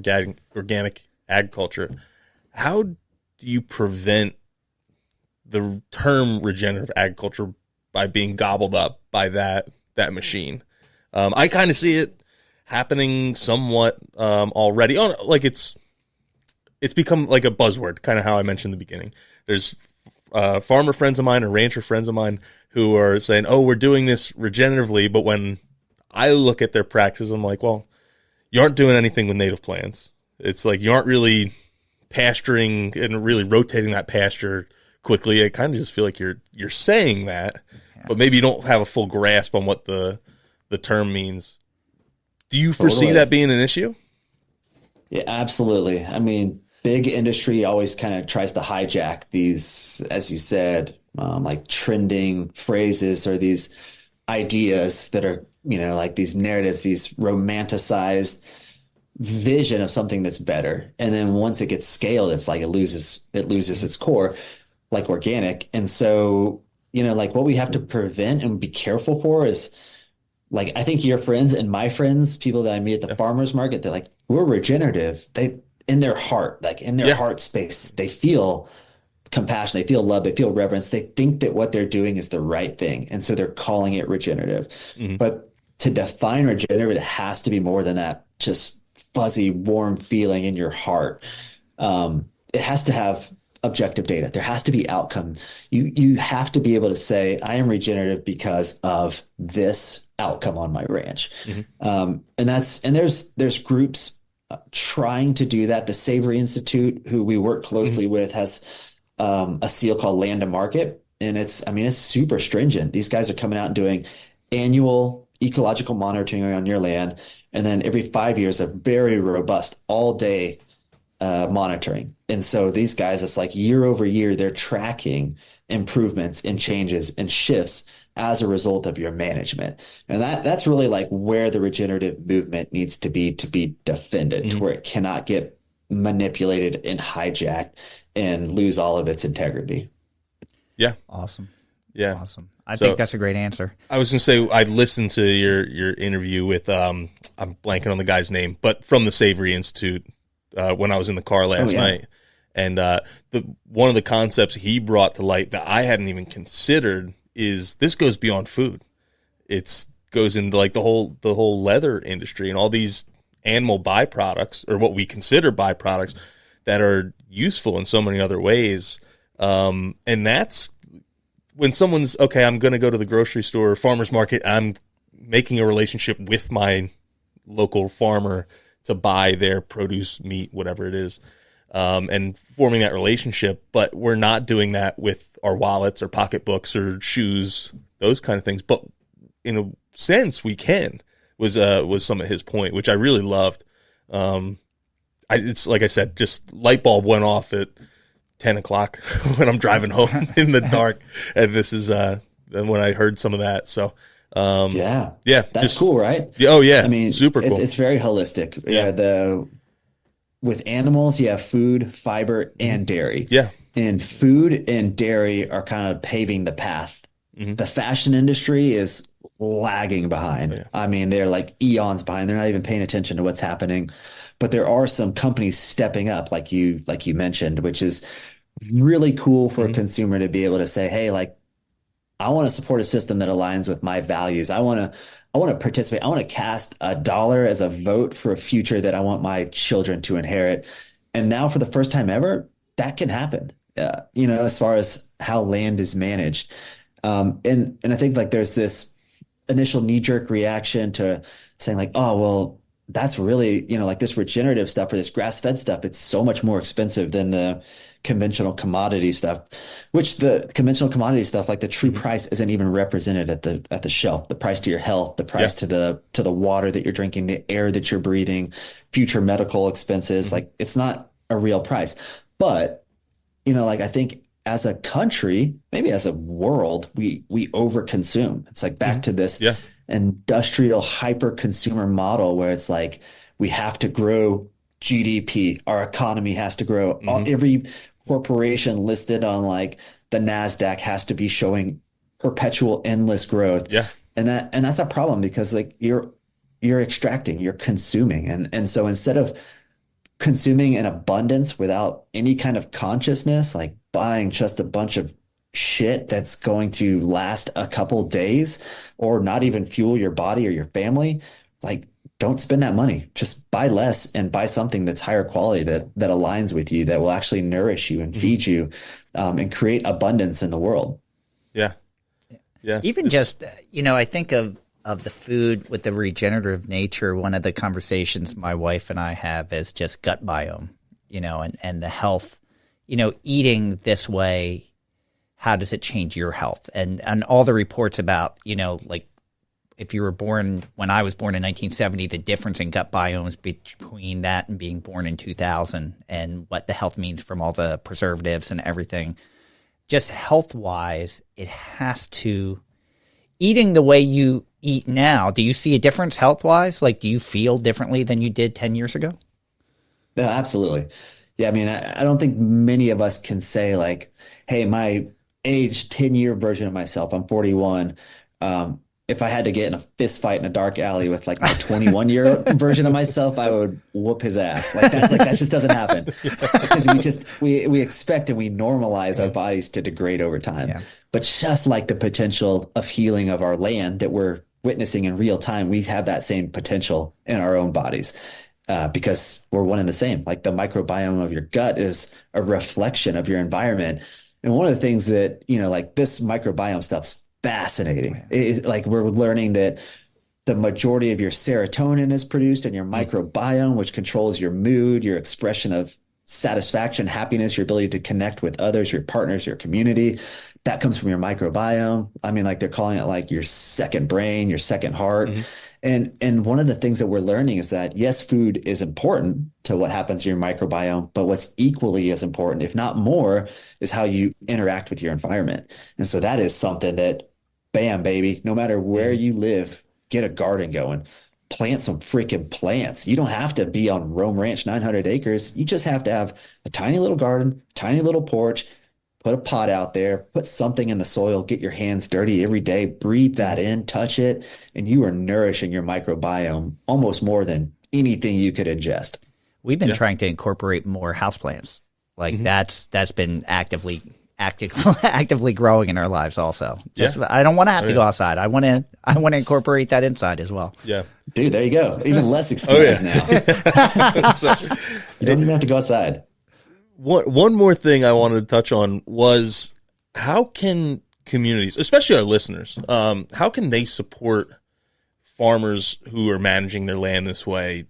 organic agriculture. How do you prevent the term regenerative agriculture by being gobbled up by that machine? I kind of see it happening somewhat already. Like it's become like a buzzword, kind of how I mentioned in the beginning. There's farmer friends of mine or rancher friends of mine who are saying, "Oh, we're doing this regeneratively," but when I look at their practices, I'm like, "Well, you aren't doing anything with native plants. It's like you aren't really pasturing and really rotating that pasture quickly." I kind of just feel like you're saying that, but maybe you don't have a full grasp on what the term means. Do you foresee that being an issue? Yeah, absolutely. I mean, big industry always kind of tries to hijack these, as you said, like trending phrases or these ideas that are, like these narratives, these romanticized vision of something that's better. And then once it gets scaled, it's like it loses its core, like organic. And so, like what we have to prevent and be careful for is, like, I think your friends and my friends, people that I meet at the farmers market, they're like, we're regenerative. They, in their heart, like in their heart space, they feel compassion, they feel love, they feel reverence. They think that what they're doing is the right thing. And so they're calling it regenerative. But to define regenerative, it has to be more than that just fuzzy, warm feeling in your heart. It has to have objective data. There has to be outcome. You have to be able to say, I am regenerative because of this outcome on my ranch. And there's groups trying to do that. The Savory Institute, who we work closely with, has a seal called Land to Market. And it's super stringent. These guys are coming out and doing annual ecological monitoring on your land. And then every 5 years, a very robust all day monitoring. And so these guys, it's like year over year, they're tracking improvements and changes and shifts as a result of your management. And that's really like where the regenerative movement needs to be defended, to where it cannot get manipulated and hijacked and lose all of its integrity. Yeah. Awesome. Yeah. Awesome. I think that's a great answer. I was going to say, I listened to your interview with, I'm blanking on the guy's name, but from the Savory Institute, when I was in the car last night. And one of the concepts he brought to light that I hadn't even considered is this goes beyond food. It goes into like the whole leather industry and all these animal byproducts, or what we consider byproducts, that are useful in so many other ways. And that's when someone's, okay, I'm going to go to the grocery store or farmer's market, I'm making a relationship with my local farmer to buy their produce, meat, whatever it is, and forming that relationship. But we're not doing that with our wallets or pocketbooks or shoes, those kind of things. But in a sense, we can, was some of his point, which I really loved. It's like I said, just light bulb went off at 10 o'clock when I'm driving home in the dark. And this is when I heard some of that. So yeah, that's cool, right? Oh yeah, I mean, super cool. It's very holistic. With animals, you have food, fiber, and dairy. Yeah, and food and dairy are kind of paving the path. The fashion industry is lagging behind. Yeah. I mean, they're like eons behind. They're not even paying attention to what's happening. But there are some companies stepping up, like you mentioned, which is really cool for a consumer to be able to say, hey, like, I want to support a system that aligns with my values. I want to participate. I want to cast a dollar as a vote for a future that I want my children to inherit. And now, for the first time ever, that can happen. As far as how land is managed, and I think like there's this initial knee-jerk reaction to saying like, oh well, that's really, like this regenerative stuff or this grass-fed stuff, it's so much more expensive than the conventional commodity stuff, which the conventional commodity stuff, like the true price isn't even represented at the shelf. The price to your health, the price to the water that you're drinking, the air that you're breathing, future medical expenses, like it's not a real price. But, like I think as a country, maybe as a world, we overconsume. It's like back to this industrial hyper consumer model where it's like we have to grow GDP, our economy has to grow. Every corporation listed on like the NASDAQ has to be showing perpetual endless growth. Yeah. And that's a problem because like you're extracting, you're consuming. And so instead of consuming in abundance without any kind of consciousness, like buying just a bunch of shit that's going to last a couple days or not even fuel your body or your family, like don't spend that money. Just buy less and buy something that's higher quality that aligns with you, that will actually nourish you and feed you, and create abundance in the world. Yeah. Yeah. Even just, I think of the food with the regenerative nature. One of the conversations my wife and I have is just gut biome, and the health, eating this way, how does it change your health? And all the reports about, like, if you were born when I was born in 1970, the difference in gut biomes between that and being born in 2000 and what the health means from all the preservatives and everything, just health-wise, it has to – eating the way you eat now, do you see a difference health-wise? Like, do you feel differently than you did 10 years ago? No, absolutely. Yeah, I mean, I don't think many of us can say like, hey, my age 10-year version of myself, I'm 41, if I had to get in a fist fight in a dark alley with like my 21-year version of myself, I would whoop his ass. Like that just doesn't happen because we expect and we normalize our bodies to degrade over time. Yeah. But just like the potential of healing of our land that we're witnessing in real time, we have that same potential in our own bodies because we're one and the same. Like the microbiome of your gut is a reflection of your environment. And one of the things that, like this microbiome stuff's fascinating. Like we're learning that the majority of your serotonin is produced in your microbiome, which controls your mood, your expression of satisfaction, happiness, your ability to connect with others, your partners, your community. That comes from your microbiome. I mean, like they're calling it like your second brain, your second heart. And one of the things that we're learning is that, yes, food is important to what happens to your microbiome, but what's equally as important, if not more, is how you interact with your environment. And so that is something that, bam, baby, no matter where you live, get a garden going. Plant some freaking plants. You don't have to be on Rome Ranch 900 acres. You just have to have a tiny little garden, tiny little porch, put a pot out there, put something in the soil, get your hands dirty every day, breathe that in, touch it, and you are nourishing your microbiome almost more than anything you could ingest. We've been trying to incorporate more houseplants. Like that's been actively growing in our lives also. I don't want to have to go outside. I want to incorporate that inside as well. Yeah. Dude, there you go. Even less excuses now. So, you don't even have to go outside. One more thing I wanted to touch on was, how can communities, especially our listeners, how can they support farmers who are managing their land this way?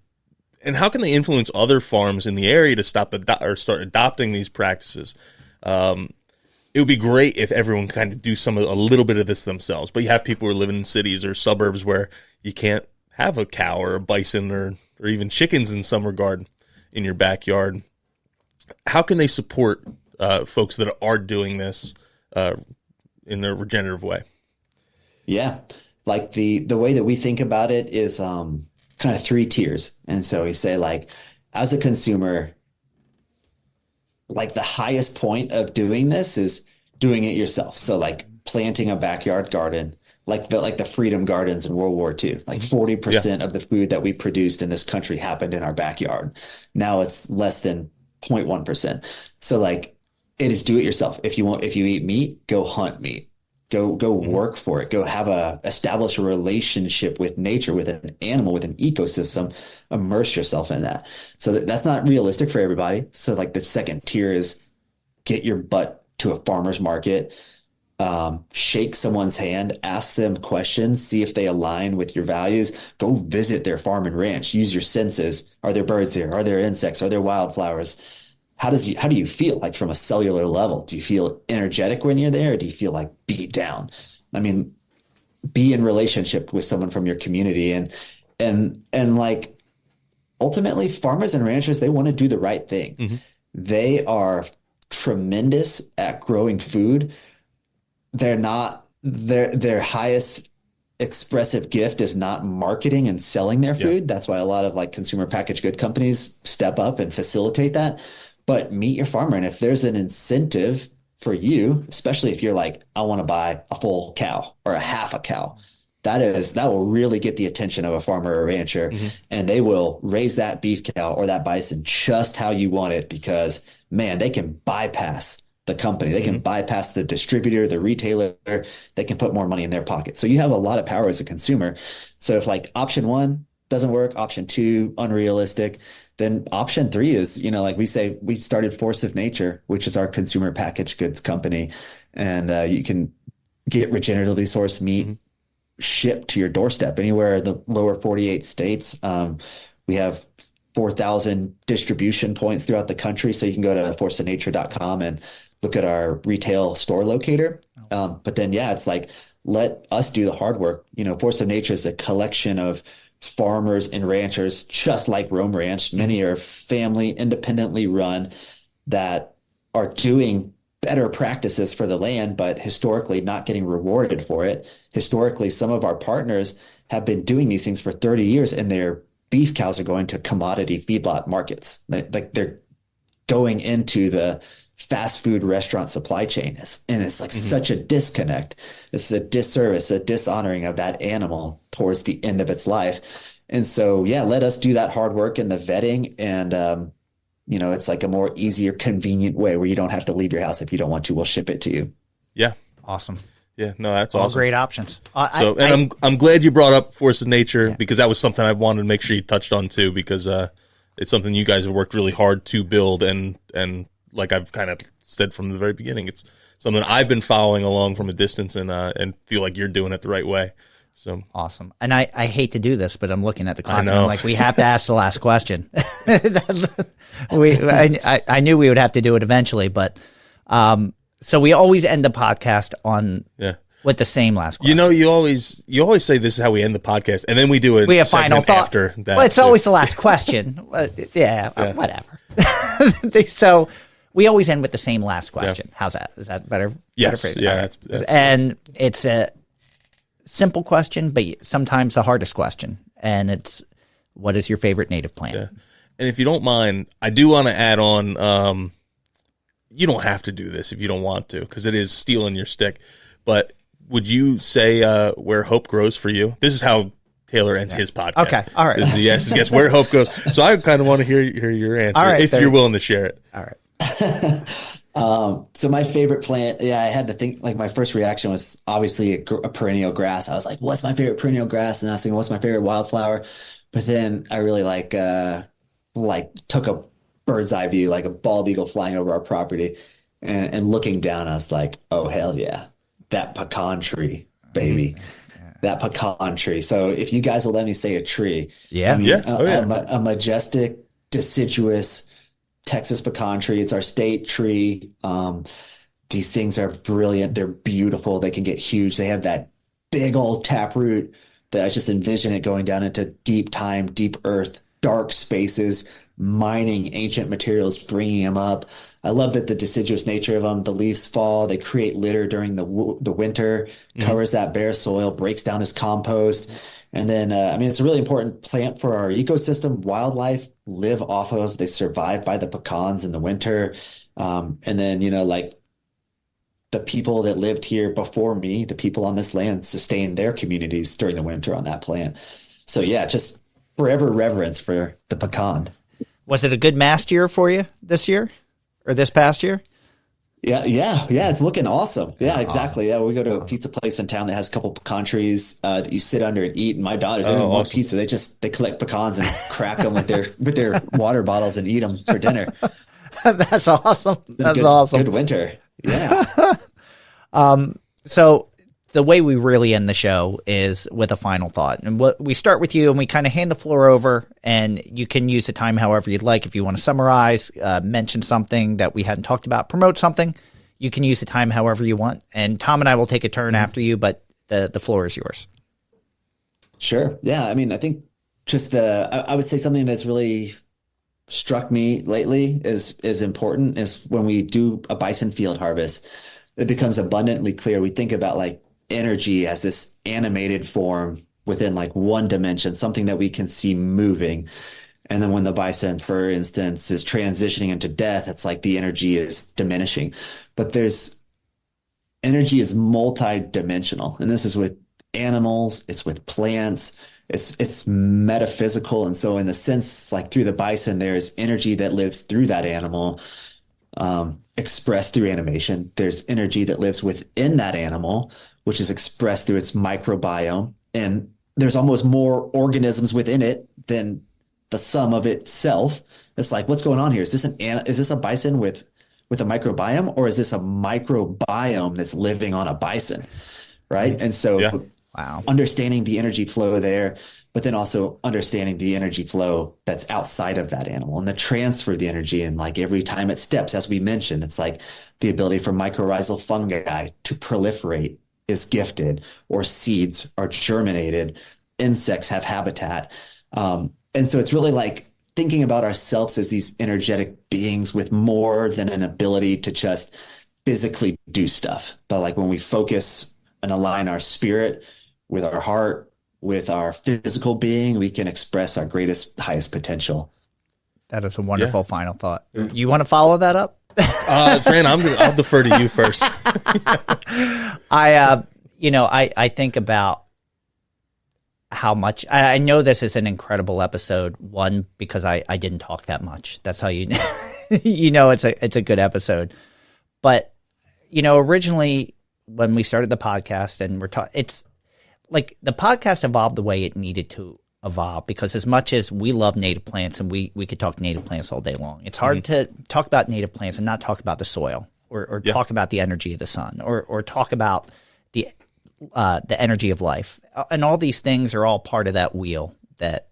And how can they influence other farms in the area to start adopting these practices? It would be great if everyone kind of do a little bit of this themselves, but you have people who are living in cities or suburbs where you can't have a cow or a bison or even chickens in some regard in your backyard. How can they support folks that are doing this in a regenerative way? Yeah, like the way that we think about it is kind of 3 tiers. And so we say, like, as a consumer, like the highest point of doing this is doing it yourself. So like planting a backyard garden, like the freedom gardens in World War II, like 40% of the food that we produced in this country happened in our backyard. Now it's less than 0.1%. So like, it is do it yourself. If you eat meat, go hunt meat, go work for it, go establish a relationship with nature, with an animal, with an ecosystem, immerse yourself in that. So that's not realistic for everybody. So like the second tier is get your butt to a farmer's market, shake someone's hand, ask them questions, see if they align with your values, go visit their farm and ranch, use your senses. Are there birds there? Are there insects? Are there wildflowers? How do you feel, like, from a cellular level? Do you feel energetic when you're there, or do you feel like beat down? I mean, be in relationship with someone from your community, and like, ultimately, farmers and ranchers, they want to do the right thing. Mm-hmm. They are tremendous at growing food. They're not their highest expressive gift is not marketing and selling their food. Yeah. That's why a lot of like consumer packaged good companies step up and facilitate that. But meet your farmer. And if there's an incentive for you, especially if you're like, I want to buy a full cow or a half a cow, that will really get the attention of a farmer or a rancher. Mm-hmm. And they will raise that beef cow or that bison just how you want it, because man, they can bypass the company. They can bypass the distributor, the retailer. They can put more money in their pocket. So you have a lot of power as a consumer. So if like option 1 doesn't work, option 2 unrealistic, then option 3 is, like we say, we started Force of Nature, which is our consumer packaged goods company. And you can get regeneratively sourced meat shipped to your doorstep anywhere in the lower 48 states. We have 4,000 distribution points throughout the country. So you can go to forceofnature.com and look at our retail store locator. But then, it's like, let us do the hard work. Force of Nature is a collection of farmers and ranchers, just like Rome Ranch. Many are family, independently run, that are doing better practices for the land, but historically not getting rewarded for it. Historically, some of our partners have been doing these things for 30 years, and their beef cows are going to commodity feedlot markets. Like they're going into the fast food restaurant supply chain. And it's like such a disconnect. It's a disservice, a dishonoring of that animal towards the end of its life. And so, let us do that hard work in the vetting. And, it's like a more easier, convenient way where you don't have to leave your house if you don't want to. We'll ship it to you. Yeah. Awesome. Yeah, no, that's all awesome. Great options. I'm glad you brought up Force of Nature, because that was something I wanted to make sure you touched on too, because it's something you guys have worked really hard to build, and like I've kind of said from the very beginning, it's something I've been following along from a distance, and feel like you're doing it the right way. So awesome. And I hate to do this, but I'm looking at the clock and I'm like, we have to ask the last question. I knew we would have to do it eventually, but so we always end the podcast on With the same last question. You know, you always say this is how we end the podcast, and then we do a final thought after that. Well, it's always the last question. Whatever. So we always end with the same last question. Yeah. How's that? Is that better? Yes. Better yeah. That's and it's a simple question, but sometimes the hardest question. And it's, what is your favorite native plant? Yeah. And if you don't mind, I do want to add on, you don't have to do this if you don't want to, because it is stealing your stick. But would you say where hope grows for you? This is how Taylor ends his podcast. Okay, all right. Yes, where hope goes. So I kind of want to hear your answer, if you're willing to share it. All right. So my favorite plant, I had to think, like my first reaction was obviously a perennial grass. I was like, what's my favorite perennial grass? And I was thinking, what's my favorite wildflower? But then I really took a bird's eye view, like a bald eagle flying over our property and looking down, I was like, oh, hell yeah. That pecan tree, baby. That pecan tree. So if you guys will let me say a tree. Yeah. A majestic, deciduous Texas pecan tree. It's our state tree. These things are brilliant. They're beautiful. They can get huge. They have that big old taproot that I just envision it going down into deep time, deep earth, dark spaces, mining ancient materials, bringing them up. I love that the deciduous nature of them, the leaves fall, they create litter during the winter, covers that bare soil, breaks down as compost. And then, it's a really important plant for our ecosystem. Wildlife live off of, they survive by the pecans in the winter. And then, the people that lived here before me, the people on this land, sustained their communities during the winter on that plant. So just forever reverence for the pecan. Was it a good mast year for you this year or this past year? Yeah. It's looking awesome. Yeah, exactly. Awesome. Yeah, we go to a pizza place in town that has a couple pecan trees that you sit under and eat. And my daughters, they don't want pizza. They collect pecans and crack them with their water bottles and eat them for dinner. That's awesome. That's awesome. Good winter. Yeah. So the way we really end the show is with a final thought. And we start with you and we kind of hand the floor over, and you can use the time however you'd like. If you want to summarize, mention something that we hadn't talked about, promote something, you can use the time however you want. And Tom and I will take a turn after you, but the floor is yours. Sure. Yeah. I think just I would say something that's really struck me lately is important is when we do a bison field harvest, it becomes abundantly clear. We think about energy as this animated form within one dimension, something that we can see moving. And then when the bison, for instance, is transitioning into death, it's like the energy is diminishing. But energy is multi-dimensional. And this is with animals, it's with plants, it's metaphysical. And so in the sense, through the bison, there's energy that lives through that animal, expressed through animation. There's energy that lives within that animal, which is expressed through its microbiome. And there's almost more organisms within it than the sum of itself. It's what's going on here? Is this a bison with a microbiome, or is this a microbiome that's living on a bison? Right. And so understanding the energy flow there, but then also understanding the energy flow that's outside of that animal and the transfer of the energy. And every time it steps, as we mentioned, it's the ability for mycorrhizal fungi to proliferate is gifted, or seeds are germinated, insects have habitat. And so it's really thinking about ourselves as these energetic beings with more than an ability to just physically do stuff. But when we focus and align our spirit with our heart, with our physical being, we can express our greatest, highest potential. That is a wonderful final thought. You want to follow that up? Fran, I'll defer to you first. I think about how much I know this is an incredible episode. One, because I didn't talk that much. That's how you know it's a good episode. But originally when we started the podcast and it's the podcast evolved the way it needed to evolve, because as much as we love native plants and we could talk native plants all day long, it's hard to talk about native plants and not talk about the soil or talk about the energy of the sun or talk about the energy of life. And all these things are all part of that wheel that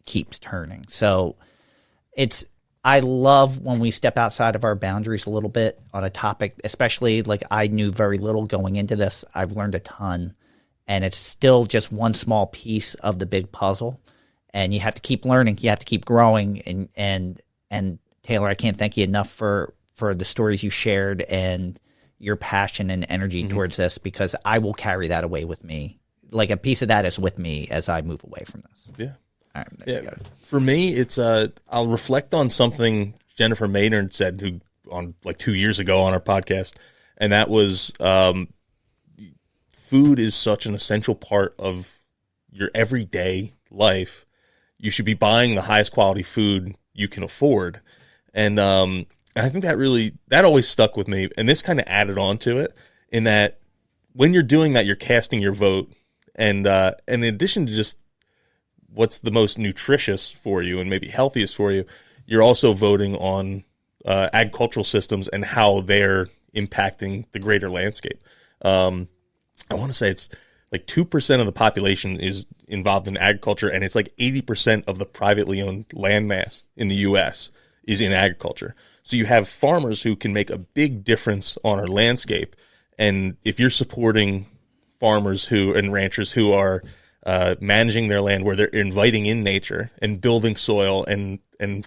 keeps turning. So I love when we step outside of our boundaries a little bit on a topic, especially like I knew very little going into this. I've learned a ton, and it's still just one small piece of the big puzzle. And you have to keep learning. You have to keep growing. And Taylor, I can't thank you enough for the stories you shared and your passion and energy towards this, because I will carry that away with me. Like a piece of that is with me as I move away from this. Yeah. All right, there you go. For me, it's I'll reflect on something Jennifer Maynard said on like 2 years ago on our podcast, and that was food is such an essential part of your everyday life. You should be buying the highest quality food you can afford, and I think that always stuck with me. And this kind of added on to it, in that when you're doing that, you're casting your vote, and in addition to just what's the most nutritious for you and maybe healthiest for you, you're also voting on agricultural systems and how they're impacting the greater landscape. I want to say it's like 2% of the population is involved in agriculture, and it's like 80% of the privately owned land mass in the U.S. is in agriculture. So you have farmers who can make a big difference on our landscape, and if you're supporting farmers and ranchers who are managing their land, where they're inviting in nature and building soil and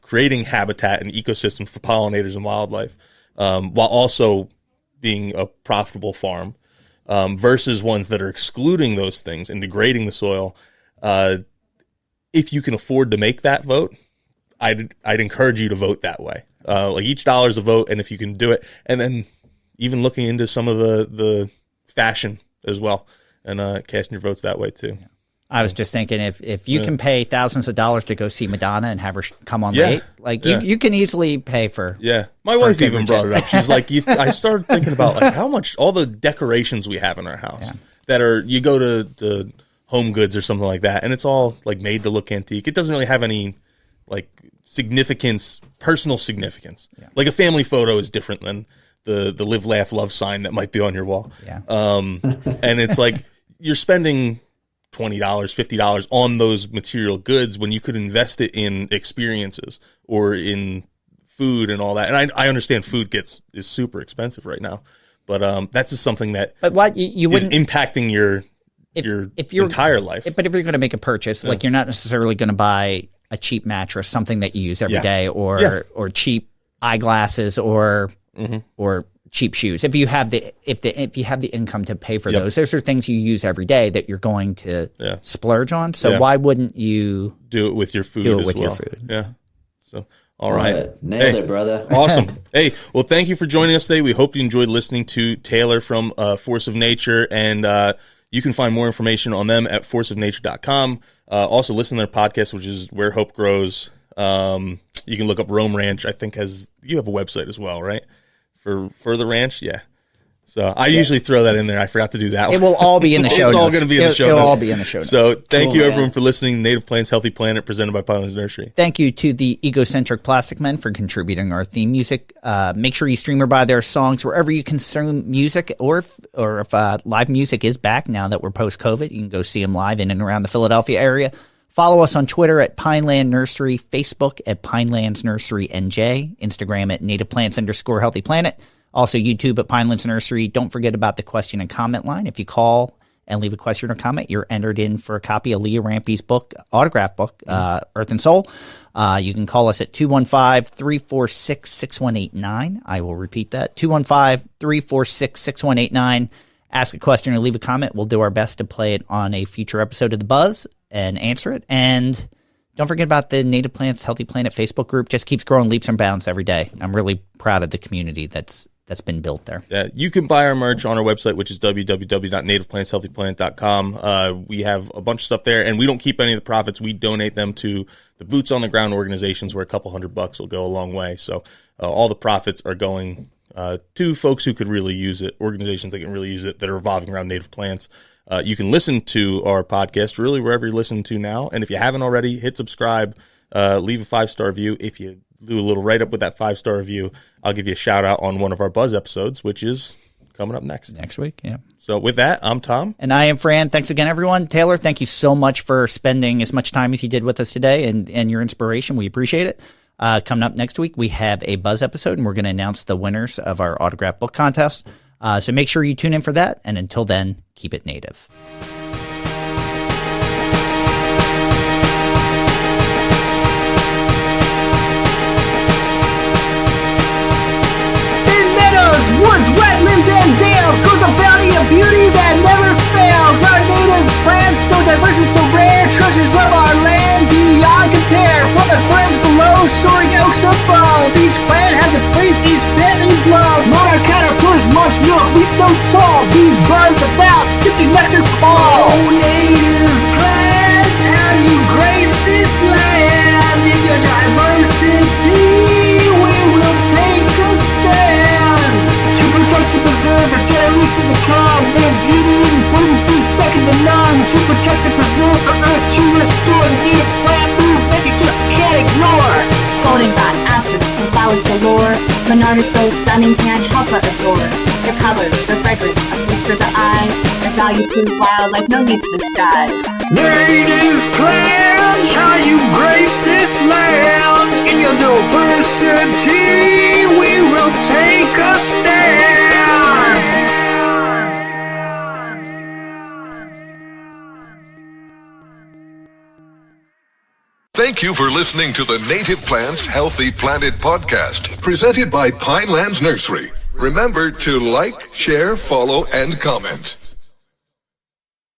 creating habitat and ecosystems for pollinators and wildlife, while also being a profitable farm, versus ones that are excluding those things and degrading the soil. If you can afford to make that vote, I'd encourage you to vote that way. Like each dollar is a vote, and if you can do it, and then even looking into some of the fashion as well, and casting your votes that way too. I was just thinking, if you can pay thousands of dollars to go see Madonna and have her come on late, like you can easily pay for. Yeah, my wife even brought it up. She's like, I started thinking about like how much all the decorations we have in our house that are, you go to Home Goods or something like that, and it's all like made to look antique. It doesn't really have any like significance, personal significance. Yeah. Like a family photo is different than the live, laugh, love sign that might be on your wall. Yeah. And it's like you're spending $20, $50 on those material goods when you could invest it in experiences or in food and all that. And I understand food is super expensive right now, but that's just something that you is impacting your entire life. But if you're going to make a purchase, like you're not necessarily going to buy a cheap mattress, something that you use every day, or cheap eyeglasses or cheap shoes. If you have the income to pay for those are things you use every day that you're going to splurge on. So why wouldn't you do it with your food? Your food. Yeah. So all right, nailed it, brother. Awesome. Hey, well, thank you for joining us today. We hope you enjoyed listening to Taylor from Force of Nature, and you can find more information on them at forceofnature.com. Also, listen to their podcast, which is Where Hope Grows. You can look up Rome Ranch. I think you have a website as well, right? For the ranch, yeah. So I usually throw that in there. I forgot to do that. It will all be in the show notes. It's all going to be in the show notes. It'll all be in the show notes. So thank you, everyone, for listening to Native Plants, Healthy Planet, presented by Pinelands Nursery. Thank you to the Egocentric Plastic Men for contributing our theme music. Make sure you stream or buy their songs wherever you consume music, or if live music is back now that we're post-COVID, you can go see them live in and around the Philadelphia area. Follow us on Twitter at Pineland Nursery, Facebook at Pinelands Nursery NJ, Instagram at Native Plants _Healthy Planet. Also, YouTube at Pinelands Nursery. Don't forget about the question and comment line. If you call and leave a question or comment, you're entered in for a copy of Leah Rampy's book, autograph book, Earth and Soul. You can call us at 215-346-6189. I will repeat that, 215-346-6189. Ask a question or leave a comment. We'll do our best to play it on a future episode of The Buzz and answer it. And don't forget about the Native Plants Healthy Planet Facebook group. Just keeps growing leaps and bounds every day. I'm really proud of the community that's been built there. Yeah, you can buy our merch on our website, which is www.nativeplantshealthyplanet.com. We have a bunch of stuff there, and we don't keep any of the profits. We donate them to the boots on the ground organizations, where a couple $100 will go a long way. So all the profits are going to folks who could really use it, organizations that can really use it, that are revolving around native plants. You can listen to our podcast really wherever you're listening to now. And if you haven't already, hit subscribe, leave a 5-star review. If you do a little write-up with that 5-star review, I'll give you a shout-out on one of our Buzz episodes, which is coming up next week. Yeah. So with that, I'm Tom. And I am Fran. Thanks again, everyone. Taylor, thank you so much for spending as much time as you did with us today and your inspiration. We appreciate it. Coming up next week, we have a Buzz episode, and we're going to announce the winners of our autograph book contest. So make sure you tune in for that. And until then, keep it native. Woods, wetlands, and dales grows a bounty of beauty that never fails. Our native plants, so diverse and so rare, treasures of our land beyond compare. From the ferns below, soaring oaks above, each plant has a place, each plant needs love. Monarch caterpillars launch milk, wheat so tall, bees buzz about, sipping nectar from all. Oh, native plants, how you grace this land. In your diversity, we will take a stand. To preserve our generations to come, their beauty and potency second to none. To protect and preserve the earth, to restore the native plant move that you just can't ignore. Goldenrod, asters, and flowers galore. Monarch is so stunning, can't help but adore. Their colors, their fragrance, a feast for the eyes. Their value to wildlife, no need to disguise. Native plants, how you grace this land. In your diversity, we will take a stand. Thank you for listening to the Native Plants Healthy Planet podcast, presented by Pinelands Nursery. Remember to like, share, follow, and comment.